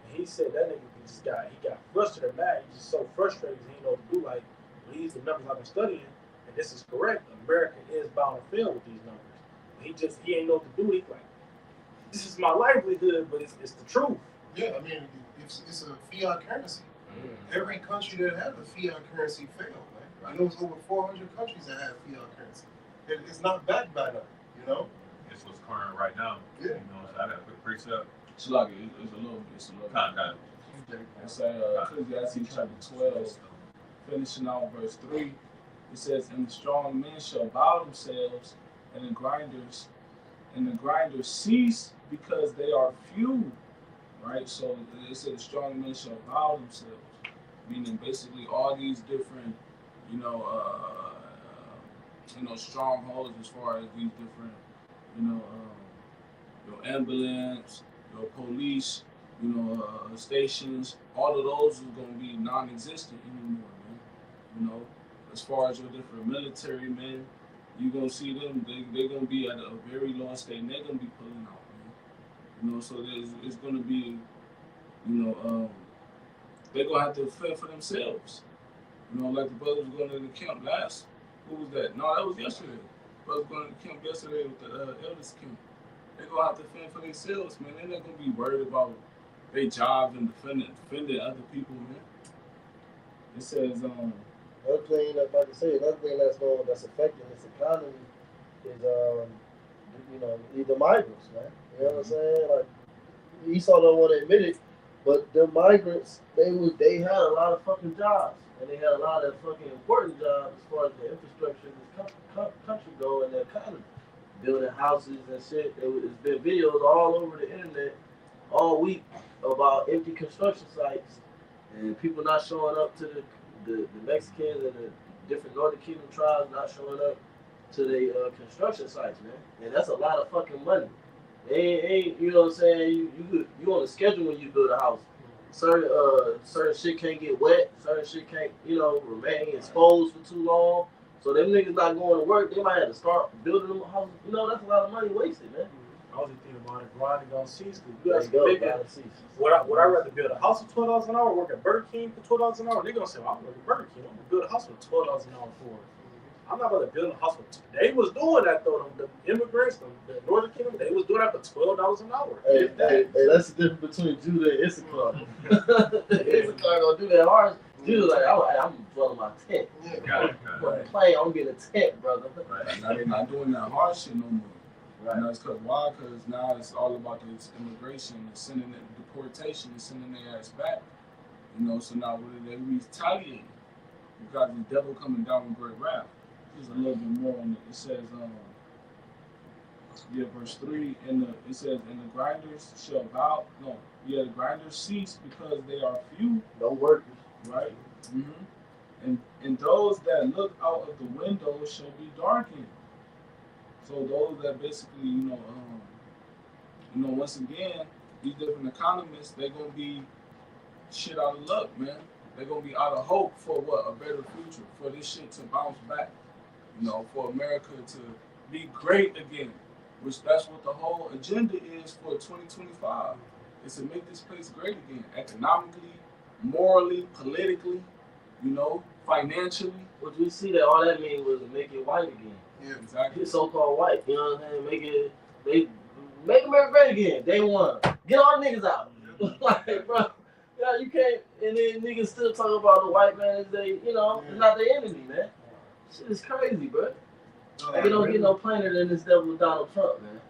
And he said that nigga he got frustrated, mad. He's just so frustrated he didn't know what to do. Like, these the numbers I've been studying, and this is correct. America is bound to fail with these numbers. And he ain't know what to do. He's like, this is my livelihood, but it's the truth. Yeah, I mean, it's a fiat currency. Every country that has a fiat currency failed, man. And it was over 400 countries that had fiat currency. It's not backed by them, you know? It's what's current right now. Yeah. You know, so I got a quick precept. It's like it's a little Kind of. It's Ecclesiastes chapter 12, finishing out verse 3. It says, "And the strong men shall bow themselves, and the grinders cease because they are few." Right? So it says the strong men shall bow themselves, meaning basically all these different, strongholds as far as these different, your ambulance, your police, stations, all of those are going to be non-existent anymore, man. As far as your different military men, you're going to see them, they're going to be at a very low state, and they're going to be pulling out, man. So it's going to be, they're going to have to fend for themselves. Like the brothers going to the camp last. Who was that? No, that was yesterday. Brothers going to the camp yesterday with the elders camp. They're going to have to fend for themselves, man. They're not going to be worried about their job and defending other people, man. It says, another thing, like I say, another thing that's affecting this economy is, the migrants, man. You know what I'm saying? Like, Esau don't want to admit it, but the migrants, they had a lot of fucking jobs, and they had a lot of fucking important jobs as far as the infrastructure of this country go and the economy, building houses and shit. There's been videos all over the internet all week about empty construction sites and people not showing up to the Mexicans and the different Northern Kingdom tribes not showing up to the construction sites, man. And that's a lot of fucking money. Ain't you know what I'm saying? You on a schedule when you build a house. Certain shit can't get wet. Certain shit can't remain exposed for too long. So them niggas not going to work. They might have to start building them a house. That's a lot of money wasted, man. I was thinking about it. Grinding on cease. Would I rather build a house for $12 an hour, work at Burger King for $12 an hour? They're gonna say, well, I'm working at Burger King. I'm gonna build a house for $12 an hour for it. I'm not gonna build a house for. They was doing that though. The immigrants, the Northern Kingdom, they was doing that for $12 an hour. Hey, that's the difference between Judah and Issachar. Issachar gonna do that hard. Judah's like, I'm dwelling my tent. Yeah, got it. I'm getting a tent, brother. Right. Now they're not doing that hard shit no more. Right. And that's why? Because now it's all about this immigration and sending it, deportation and sending their ass back. So now what they retaliate? You got the devil coming down with great wrath. There's a little bit more on it. It says, verse 3, it says, and the grinders shall bow. The grinders cease because they are few. No workers. Right? Mm-hmm. And those that look out of the windows shall be darkened. So those that basically, once again, these different economists, they're gonna be shit out of luck, man. They're gonna be out of hope for a better future, for this shit to bounce back, for America to be great again. Which that's what the whole agenda is for 2025. Is to make this place great again, economically, morally, politically, financially. But we see that all that mean was to make it white again. Yeah, exactly. It's so-called white, you know what I'm saying? Make America great again. Day one. Get all the niggas out. Like, bro, you can't. And then niggas still talk about the white man as it's not their enemy, man. Shit is crazy, bro. You don't get no plainer than this devil Donald Trump, man.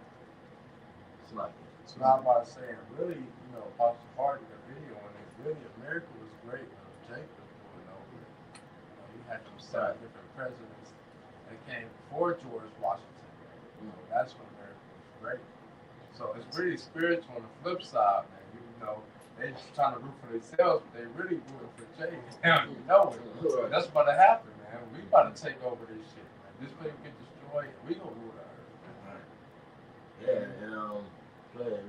It's like So now I'm about to say, really, Apostle Party, the video, and really America was great when Jacob was over. You had them 7 different presidents that came before George Washington. That's when America was great. So it's really spiritual on the flip side, man. They're just trying to root for themselves, but they really rooting for Jacob. You know it. That's about to happen, man. We about to take over this shit, man. This place get destroyed, we gonna rule our earth. yeah, and go ahead.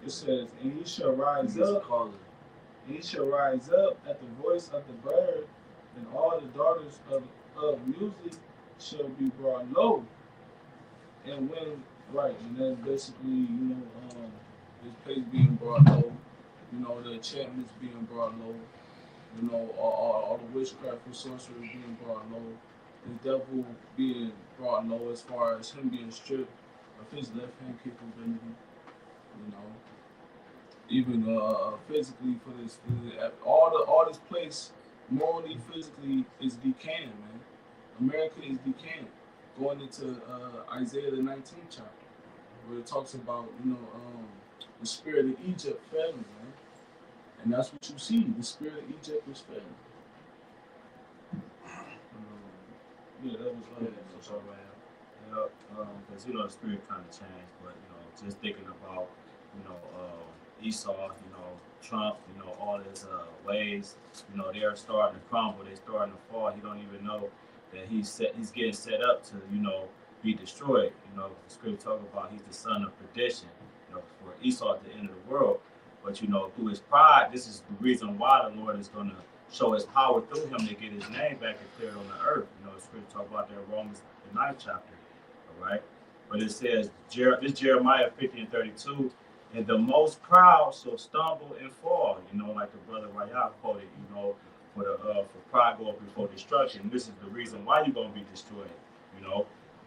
It says, and he shall rise up. And he shall rise up at the voice of the bird, and all the daughters of music shall be brought low. And and then basically, this place being brought low, the enchantments being brought low, all the witchcraft and sorcery being brought low, the devil being brought low as far as him being stripped of his left hand capability, even physically for this all this place morally, physically is decaying, man. America is decaying. Going into Isaiah the 19th chapter, where it talks about, the spirit of Egypt fell, man. And that's what you see. The spirit of Egypt was fell. Yeah, that was for sure, man. Yeah, because the spirit kind of changed, but just thinking about Esau, Trump, all his ways, they're starting to crumble, they're starting to fall. He don't even know that he's getting set up to be destroyed. The scripture talk about he's the son of perdition, for Esau at the end of the world. But through his pride, this is the reason why the Lord is going to show his power through him to get his name back declared on the earth. The scripture talk about that in Romans the 9th chapter. All right. But it says, this Jeremiah 50:32, and the most proud shall stumble and fall. Like the brother Rayah quoted, for pride go up before destruction. This is the reason why you're going to be destroyed,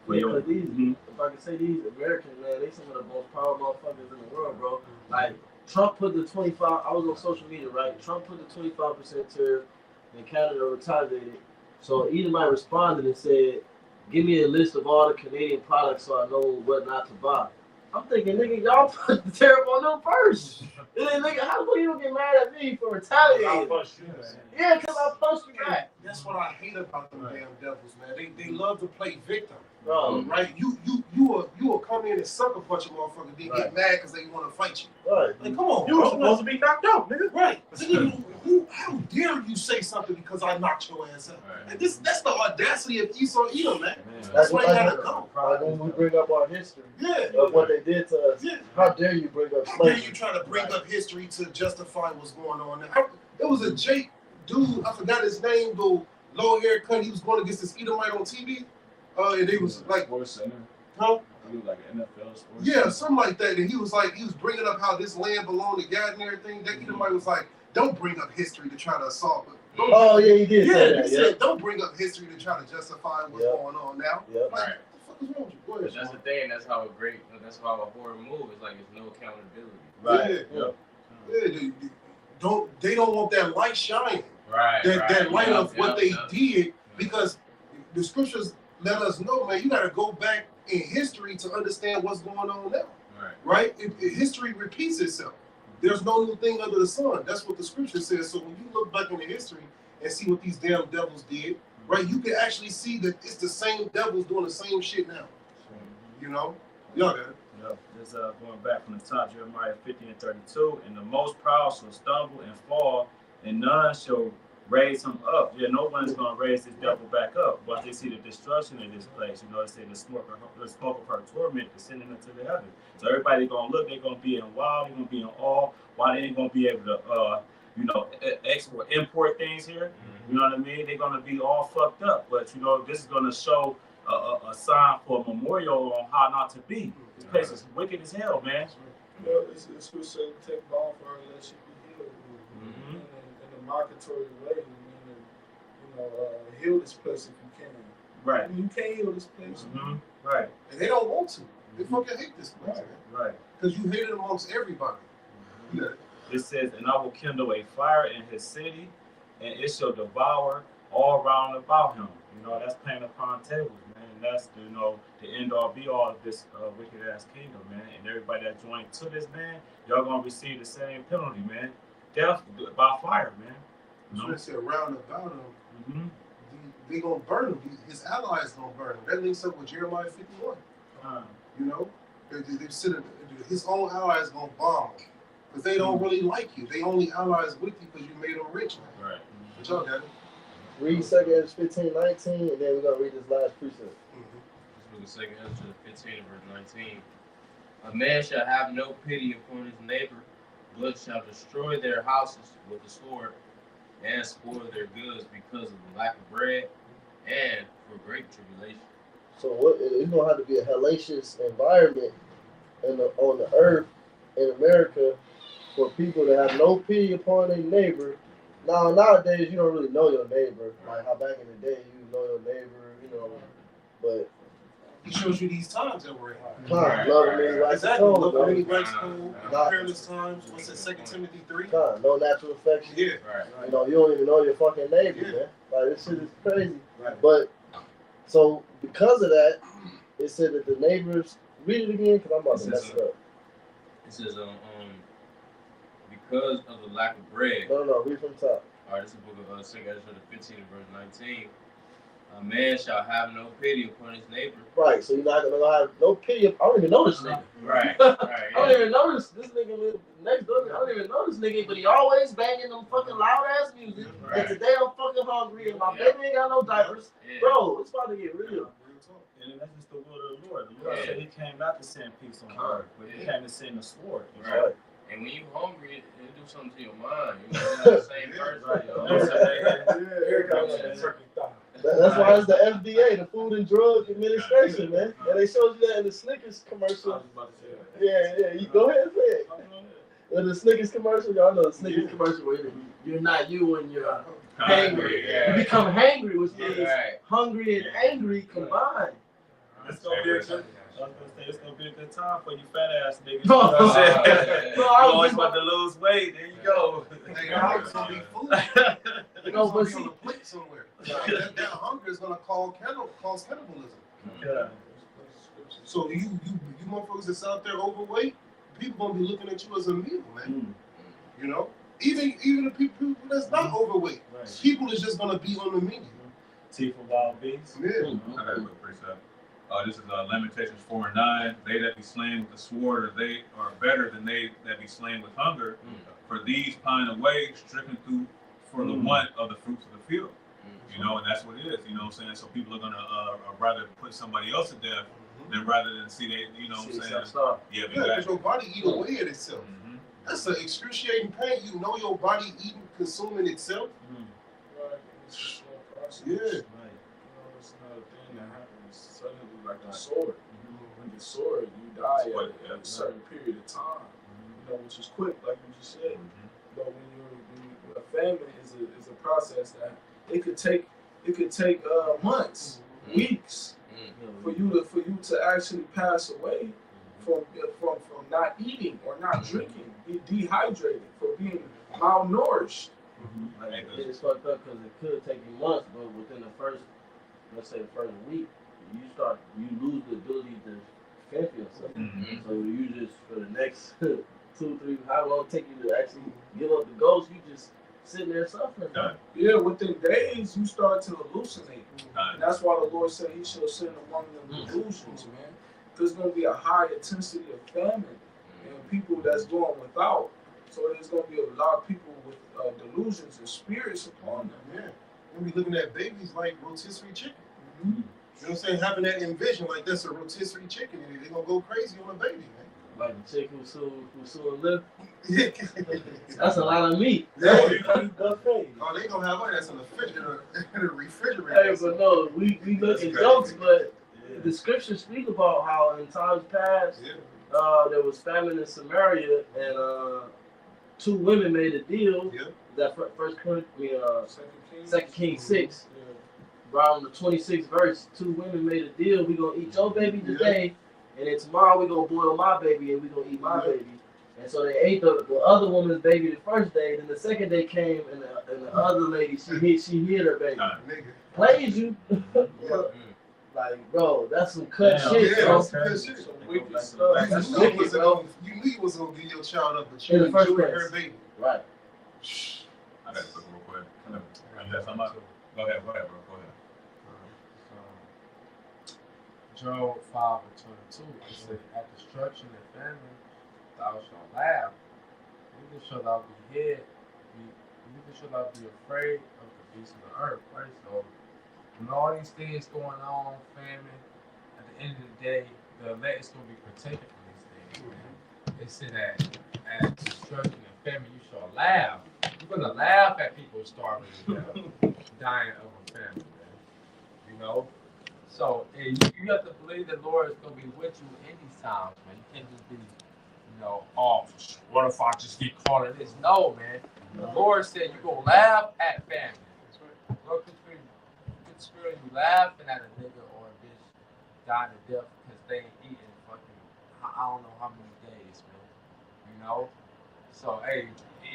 Because if I can say these Americans, man, they some of the most powerful motherfuckers in the world, bro. Like, Trump put the 25, I was on social media, right? Trump put the 25% tariff, and Canada retaliated. So Edomite responded and said, give me a list of all the Canadian products so I know what not to buy. I'm thinking, nigga, y'all put the tariff on them first. And then, nigga, how come you don't get mad at me for retaliating? Yeah, because I punched you back. That's what I hate about them damn devils, man. They love to play victim. Bro. Right? You will come in and sucker punch a motherfucker, then get mad because they want to fight you. Right. Like, come on, You were supposed to be knocked out, nigga. Right. How dare you say something because I knocked your ass out? Right. And that's the audacity of Esau Edom, man. That's why you gotta go. Like when we bring up our history Yeah. of what they did to us. Yeah. How dare you bring up How dare slavery? you try to bring up history to justify what's going on now? It was a Jake dude, I forgot his name, though, low haircut. He was going against this Edomite on TV. And they was like, Sports Center. huh? He was like an NFL sports. Yeah, something like that. And he was bringing up how this land belonged to God and everything. That Edomite was like, don't bring up history to try to assault. Oh, yeah, he did say that. He said, don't bring up history to try to justify what's going on now. Yep. Like, Right. what the fuck is wrong with you? Go ahead, But that's the thing. That's how a horror move is. Like, it's no accountability. Right. Yeah. They don't want that light shining. Right. That light of what they yeah. did, because the scriptures let us know, man, you got to go back in history to understand what's going on now. Right? History repeats itself. There's no new thing under the sun. That's what the scripture says. So when you look back into history and see what these damn devils did, right, you can actually see that it's the same devils doing the same shit now. Y'all got it. Yep. This going back from the top, Jeremiah 50:32, and the most proud shall stumble and fall, and none shall raise him up. Yeah, no one's gonna raise this devil back up. But they see the destruction of this place. They say the smoke of her torment descending into the heaven. So everybody gonna look. They're gonna be in wow. They're gonna be in awe. Why they ain't gonna be able to, export, import things here? You know what I mean? They're gonna be all fucked up. But this is gonna show a sign for a memorial on how not to be. This place is wicked as hell, man. It's what say take ball for her that she be healed. In a marketary way, heal this place if you can. Right. You can't heal this place. Right. And they don't want to. They fucking hate this place, man. Right. Because you hate it amongst everybody. It says, and I will kindle a fire in his city, and it shall devour all round about him. That's painted upon tables, man. And that's the end all be all of this wicked ass kingdom, man. And everybody that joined to this, man, y'all gonna receive the same penalty, man. Death by fire, man. So they said round about him, they gonna burn him. His allies gonna burn him. That links up with Jeremiah 51. They said his own allies gonna bomb him because they don't really like you. They only allies with you because you made them rich, man. Right. But y'all got it. Read 2 Ezra 15:19, and then we're going to read this last precept. This is 2 Ezra 15, verse 19. A man shall have no pity upon his neighbor, but shall destroy their houses with the sword and spoil their goods because of the lack of bread and for great tribulation. So it's going to have to be a hellacious environment on the earth in America for people to have no pity upon their neighbor. Now, nowadays, you don't really know your neighbor. Like how back in the day, you know your neighbor, but He shows you these times that we're in. God, love him any wax Exactly. cold, Love bro. many wax cold. God. Perilous times. What's that? 2 Timothy 3. God, no natural affection. Yeah. You know, you don't even know your fucking neighbor, Yeah. man. Like, this shit is crazy. Right. But, so, because of that, it said that the neighbors, read it again, because I'm about to mess it up. It says, because of the lack of bread. No, read from the top. All right, this is the book of 2 Ezra 15 and verse 19. A man shall have no pity upon his neighbor. Right, so you're not going to have no pity. I don't even know this nigga. Right. I don't even know this nigga live next door. I don't even know this nigga, but he always banging them fucking loud ass music. Right. And today I'm fucking hungry and my baby ain't got no diapers. Yeah. Bro, it's about to get real. And that's just the will of the Lord. The Lord said he came not to send peace on earth, but he came to send a sword. Right. And when you hungry, it do something to your mind. You know, you're not the same person. Right. You know what I'm saying? Here comes that turkey thigh. That's why it's the FDA, the Food and Drug Administration, man. And they showed you that in the Snickers commercial. Yeah, you go ahead and say it. In the Snickers commercial, y'all know the Snickers commercial where you're not you when you're hangry. Yeah. You become hangry, which means Right. hungry and angry combined. It's gonna be a good. I was gonna say it's gonna be a good time for you fat ass niggas. No, You know what I'm saying? no, You I was always just want to lose weight. There you go. Hey, it's gonna be food. It's No, gonna but be see, on the plate somewhere. That hunger is gonna cause cannibalism. Yeah. So you motherfuckers that's out there overweight, people gonna be looking at you as a meal, man. You know, even the people that's not overweight, Right. people is just gonna be on the menu. T for wild beasts. Yeah. I got a quick precept. This is Lamentations 4:9. They that be slain with the sword, they are better than they that be slain with hunger. For these pine away, stricken through for the want of the fruits of the field. You know, and that's what it is. You know what I'm saying? So people are gonna rather put somebody else to death than rather than see they. You know what I'm saying? Yeah, because exactly. your body eat away at itself. That's an excruciating pain. You know your body eating, consuming itself. Right. It's a slow process. Yeah. You know, it's not a thing that happens suddenly like a sword. When you sword, you die at a certain period of time. You know, which is quick, like you just said. But when you're a famine is a process that it could take months, weeks for you to actually pass away from not eating or not drinking, be dehydrated, for being malnourished. Like, it's fucked up because it could take you months, but within the first, let's say the first week, you lose the ability to fend for yourself. So you just, for the next 2, 3, how long it take you to actually give up the ghost, you just sitting there suffering. Yeah, within days you start to hallucinate. And that's why the Lord said he shall send among them delusions, man. There's going to be a high intensity of famine and people that's going without. So there's going to be a lot of people with delusions and spirits upon them. Yeah. We'll be looking at babies like rotisserie chicken. You know what I'm saying? Having that envision like that's a rotisserie chicken, and they're gonna go crazy on a baby, man. Like the chick who sued live. That's a lot of meat. Yeah. Buffet. Oh, they gonna have her ass in the refrigerator. Hey, but no, we making jokes, but the scriptures speak about how in times past there was famine in Samaria, and 2 women made a deal. That Second Kings 6. Around the 26th verse, 2 women made a deal. We gonna eat your baby today, and then tomorrow we gonna boil my baby, and we gonna eat my baby. And so they ate the other woman's baby the first day. Then the second day came, and the other lady she hid her baby. Plays you. Like, bro, that's some cut shit, bro. That's good shit. Some wicked stuff. You knew you was gonna give your child up, but you enjoyed her baby. Right. I got to look real quick. You got something else? Go ahead, bro. Go ahead. Job 5:22. It said, "At destruction and famine, thou shalt laugh. Neither shalt thou be neither shalt thou be afraid of the beasts of the earth." Right. So, when all these things going on, famine, at the end of the day, the elect is going to be protected from these things. Man. It said that at destruction and famine, you shall laugh. You're going to laugh at people starving to death, dying of a famine, man. You know. So you have to believe the Lord is going to be with you in these times, man. You can't just be, oh, what if I just get caught in this? No, man. The Lord said you're going to laugh at famine. Look between good spirit, you laughing at a nigga or a bitch dying to death because they ain't eating fucking, I don't know how many days, man. You know? So, hey,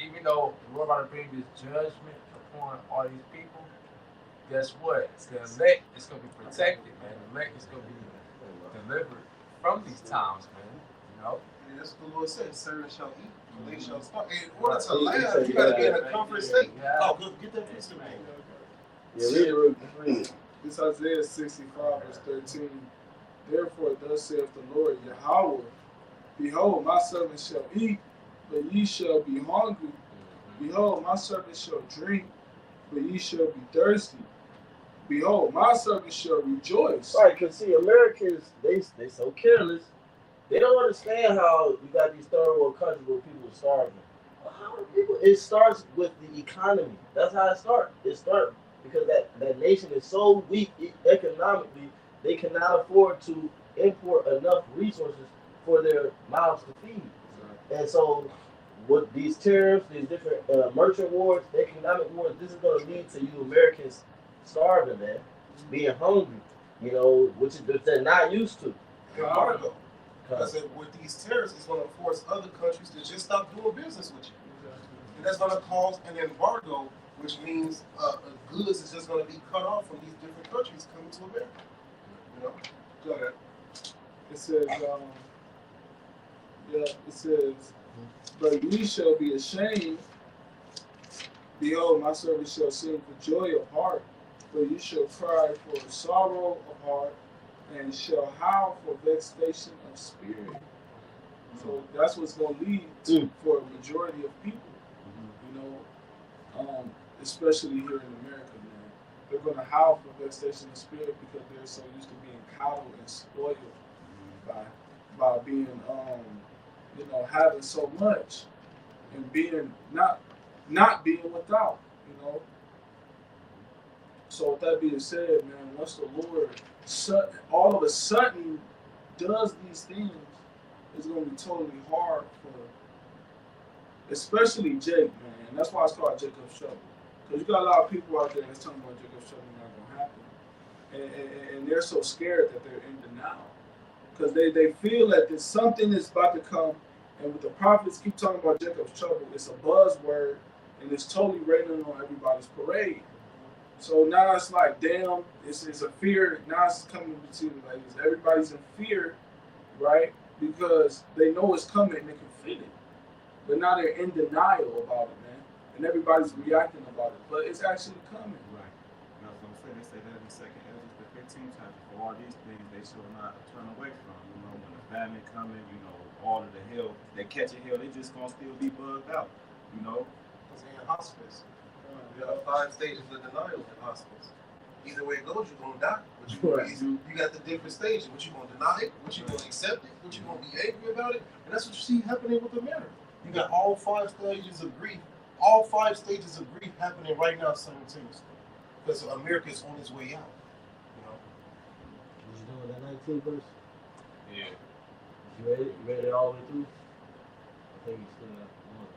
even though we're about to bring this judgment upon all these people, guess what? The elect is going to be protected, man. The elect is going to be delivered from these times, man. You know? And that's what the Lord said, servants shall eat, and they shall starve. In order to laugh, you got to be in a comfort state. Oh, good. Get that piece of me. Yeah, read it real quick. This Isaiah 65, verse 13. Therefore, thus saith the Lord Yahweh, behold, my servants shall eat, but ye shall be hungry. Behold, my servants shall drink, but ye shall be thirsty. Behold, my servants shall rejoice. Right, because see, Americans, they so careless. They don't understand how you got these third world countries where people are starving. Well, how are people? It starts with the economy. That's how it starts. It starts because that nation is so weak economically, they cannot afford to import enough resources for their mouths to feed. And so, with these tariffs, these different merchant wars, economic wars, this is going to lead to you Americans starving, man, being hungry, you know, which they're not used to. Embargo. Because with these tariffs, it's going to force other countries to just stop doing business with you. And that's going to cause an embargo, which means goods is just going to be cut off from these different countries coming to America. You know? Go ahead. It says, it says, but ye shall be ashamed. Behold, my servants shall sing for joy of heart, but ye shall cry for sorrow of heart, and shall howl for vexation of spirit. So that's what's going to lead to for a majority of people, you know, especially here in America, man. They're going to howl for vexation of spirit because they're so used to being coddled and spoiled by being, you know, having so much and being not being without, you know. So with that being said, man, once the Lord all of a sudden does these things, it's going to be totally hard for, especially Jake, man. And that's why it's called Jacob's Trouble. Because you got a lot of people out there that's talking about Jacob's Trouble not going to happen. And they're so scared that they're in denial. Because they feel that there's something that's about to come. And with the prophets keep talking about Jacob's Trouble, it's a buzzword. And it's totally raining on everybody's parade. So now it's like, damn, it's a fear. Now it's coming to like everybody's in fear, right? Because they know it's coming and they can feel it. But now they're in denial about it, man. And everybody's reacting about it. But it's actually coming. Right. That's what I'm saying. They say that in the second Ezra, the 15th chapter. For all these things they shall not turn away from. You know, when the famine coming, you know, all of the hell, they catch a hell, they just gonna still be bugged out, you know? Because they're in hospice. There are 5 stages of denial in hospice. Either way it goes, you're going to die. You got the different stages. What you going to deny it? What you going to accept it? What you going to be angry about it? And that's what you see happening with America. You got all 5 stages of grief. All 5 stages of grief happening right now simultaneously. Because America is on its way out. You know? What you doing with that 19th verse? Yeah. You read it? You read it all the way through? I think you still got one.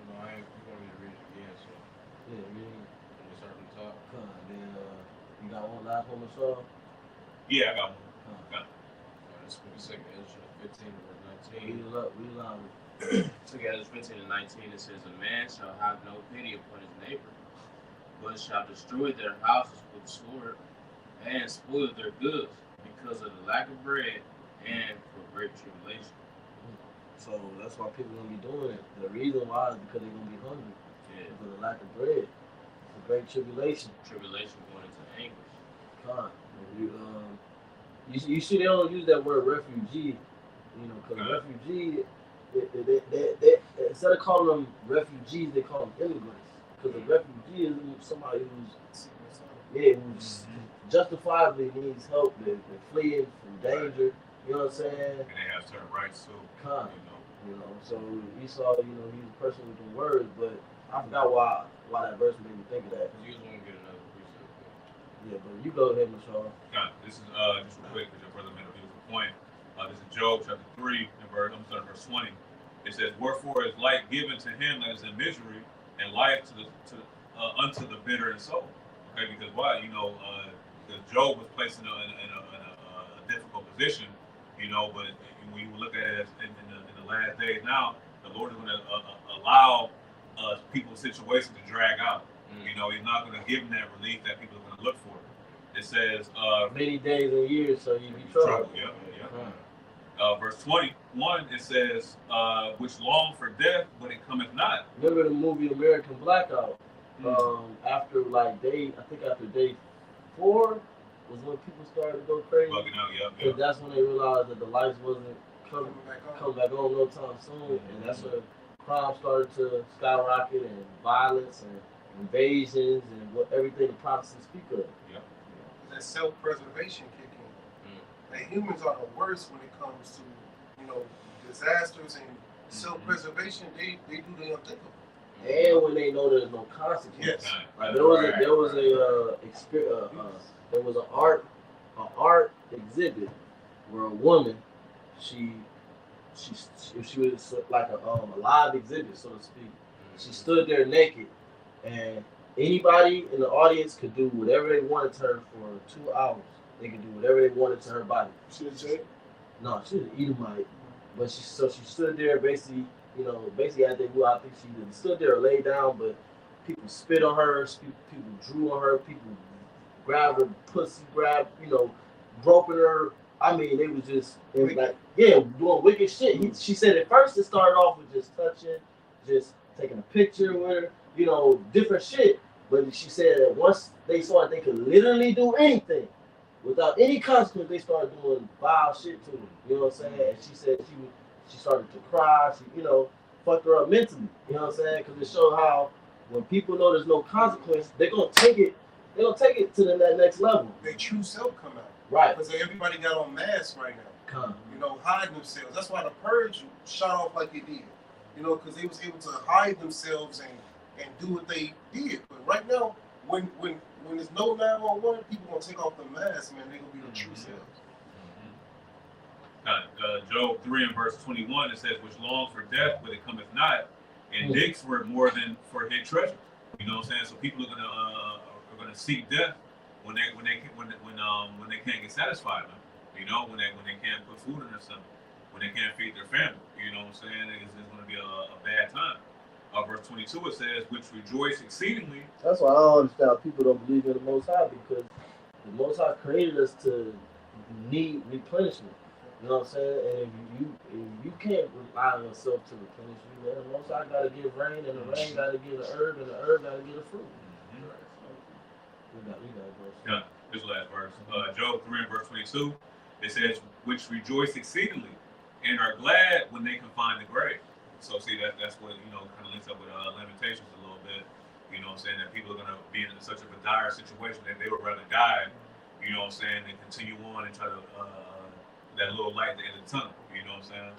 No, I ain't going to read it again, so Yeah, read it. I'm going to start from the top. Come on, then you got one last one or so? Yeah, I got one. This is for the second Ezra 15 verse 19. Read it up, read it loud. Took Ezra 15 and 19, it says, a man shall have no pity upon his neighbor, but shall destroy their houses with sword and spoil their goods because of the lack of bread and for great tribulation. So that's why people gonna be doing it. The reason why is because they're gonna be hungry. Yeah. Because of the lack of bread. The great tribulation. Tribulation going into anguish. God, you see they don't use that word refugee, you know, because refugee, they instead of calling them refugees, they call them immigrants. Because a refugee is somebody who's justifiably needs help. They're fleeing from danger. You know what I'm saying? And they have certain rights too. You know. So Esau, you know, he's a person with the words, but I forgot why that verse made me think of that. Because you was going to get another precept. Yeah, but you go ahead, Michelle. This is just real quick because your brother made a beautiful point. This is Job chapter 3 and verse 20. It says, "Wherefore is light given to him that is in misery, and life unto the bitter in soul." Okay, because why? You know, Job was placed in a position, you know. But when you look at it in the last days now, the Lord is going to allow people's situations to drag out. You know, He's not going to give them that relief that people are going to look for. It says many days and years, so you be troubled. Yeah. Verse 21, it says, which long for death, but it cometh not. Remember the movie American Blackout? After after day 4 was when people started to go crazy. Bugging out, Because that's when they realized that the lights wasn't coming back on no time soon, and that's when crime started to skyrocket, and violence and invasions and everything the Protestants speak of. That self-preservation kick in. And humans are the worst when it comes to, disasters and self-preservation. They do the unthinkable. And when they know there's no consequence. Yes. Like there was an art exhibit where a woman, she was like a live exhibit, so to speak. She stood there naked, and anybody in the audience could do whatever they wanted to her for 2 hours. They could do whatever they wanted to her body. She was Jake? No, she was an Edomite. But she stood there basically as they do. I think she either stood there or laid down, but people spit on her, people drew on her, people grabbed her pussy, groping her. I mean, it was just doing wicked shit. She said at first it started off with just touching, just taking a picture with her, different shit. But she said that once they saw that they could literally do anything without any consequence, they started doing vile shit to her. You know what I'm saying? And she said she started to cry. She, fucked her up mentally. You know what I'm saying? Because it showed how when people know there's no consequence, they're gonna take it. They're gonna take it to that next level. Their true self come out. Right. Because everybody got on masks right now. Hiding themselves. That's why the purge shot off like it did. Because they was able to hide themselves and do what they did. But right now, when there's no 911, people gonna take off the mask, man. They gonna be the true selves. Job 3 and verse 21, it says, which long for death, but it cometh not, and digs for it more than for hid treasure. You know what I'm saying? So people are gonna seek death when they can't get satisfied. When they can't put food in their stomach, when they can't feed their family. You know what I'm saying? It's gonna be a bad time. Verse 22, it says, which rejoice exceedingly. That's why I don't understand how people don't believe in the Most High, because the Most High created us to need replenishment. You know what I'm saying? And if you can't rely on yourself to replenish you, man, the Most High got to give rain, and the rain got to give the herb, and the herb got to give the fruit. We got yeah, this last verse. Job 3 and verse 22, it says, which rejoice exceedingly and are glad when they can find the grave. So see, that's what, kind of links up with Lamentations a little bit. You know what I'm saying? That people are going to be in such a dire situation that they would rather die, you know what I'm saying, than continue on and try to, that little light at the end of the tunnel. You know what I'm saying?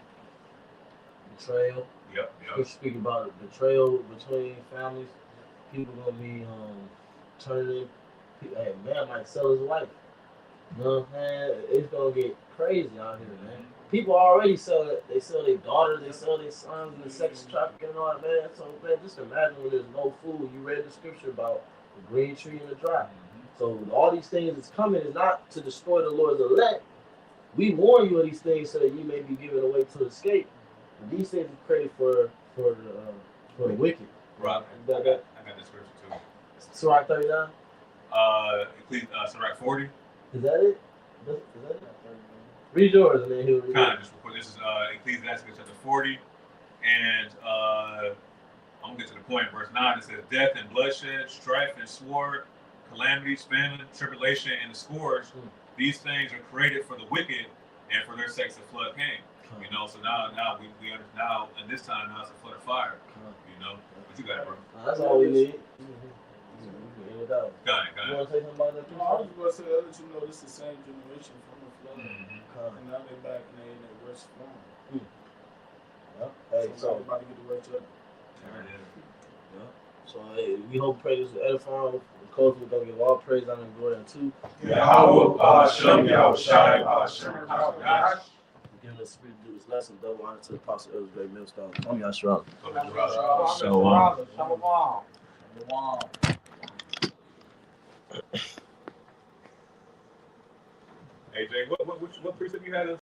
Betrayal. Yep. We're speaking about betrayal between families. People going to be turning. Hey, man might sell his wife. You know what I'm saying? It's going to get crazy out here, man. People already sell it. They sell their daughters, they sell their sons, and the sex trafficking and all that, man. So, man, just imagine when there's no food. You read the scripture about the green tree and the dry. So, all these things that's coming is not to destroy the Lord's elect. We warn you of these things so that you may be given away to escape. And these things are created for the wicked. Right. I got the scripture too. Sirach 39? Sirach 40. Is that it? Is that it? Read yours and then he'll read kind of just before. This is Ecclesiastes chapter 40, and I'm gonna get to the point. Verse 9, it says, "Death and bloodshed, strife and sword, calamities, famine, tribulation, and the scourge. These things are created for the wicked, and for their sakes a flood came." So now we understand. Now, and this time now it's a flood of fire. What you got, bro? That's all we need. Got it. You want to say something about that? No, I was going to say, I'll let you know this is the same generation from the flood. And now they're back and they're in their worst form. Hey, so everybody get the words up. So we hope pray this is edifying. Of course, we're going to give all praise, honor, and glory unto giving us spirit to do this lesson. Double honor to the Apostle Elder Greg Millstone. I'm Yashua. Shalom. Hey Jay, what precept you had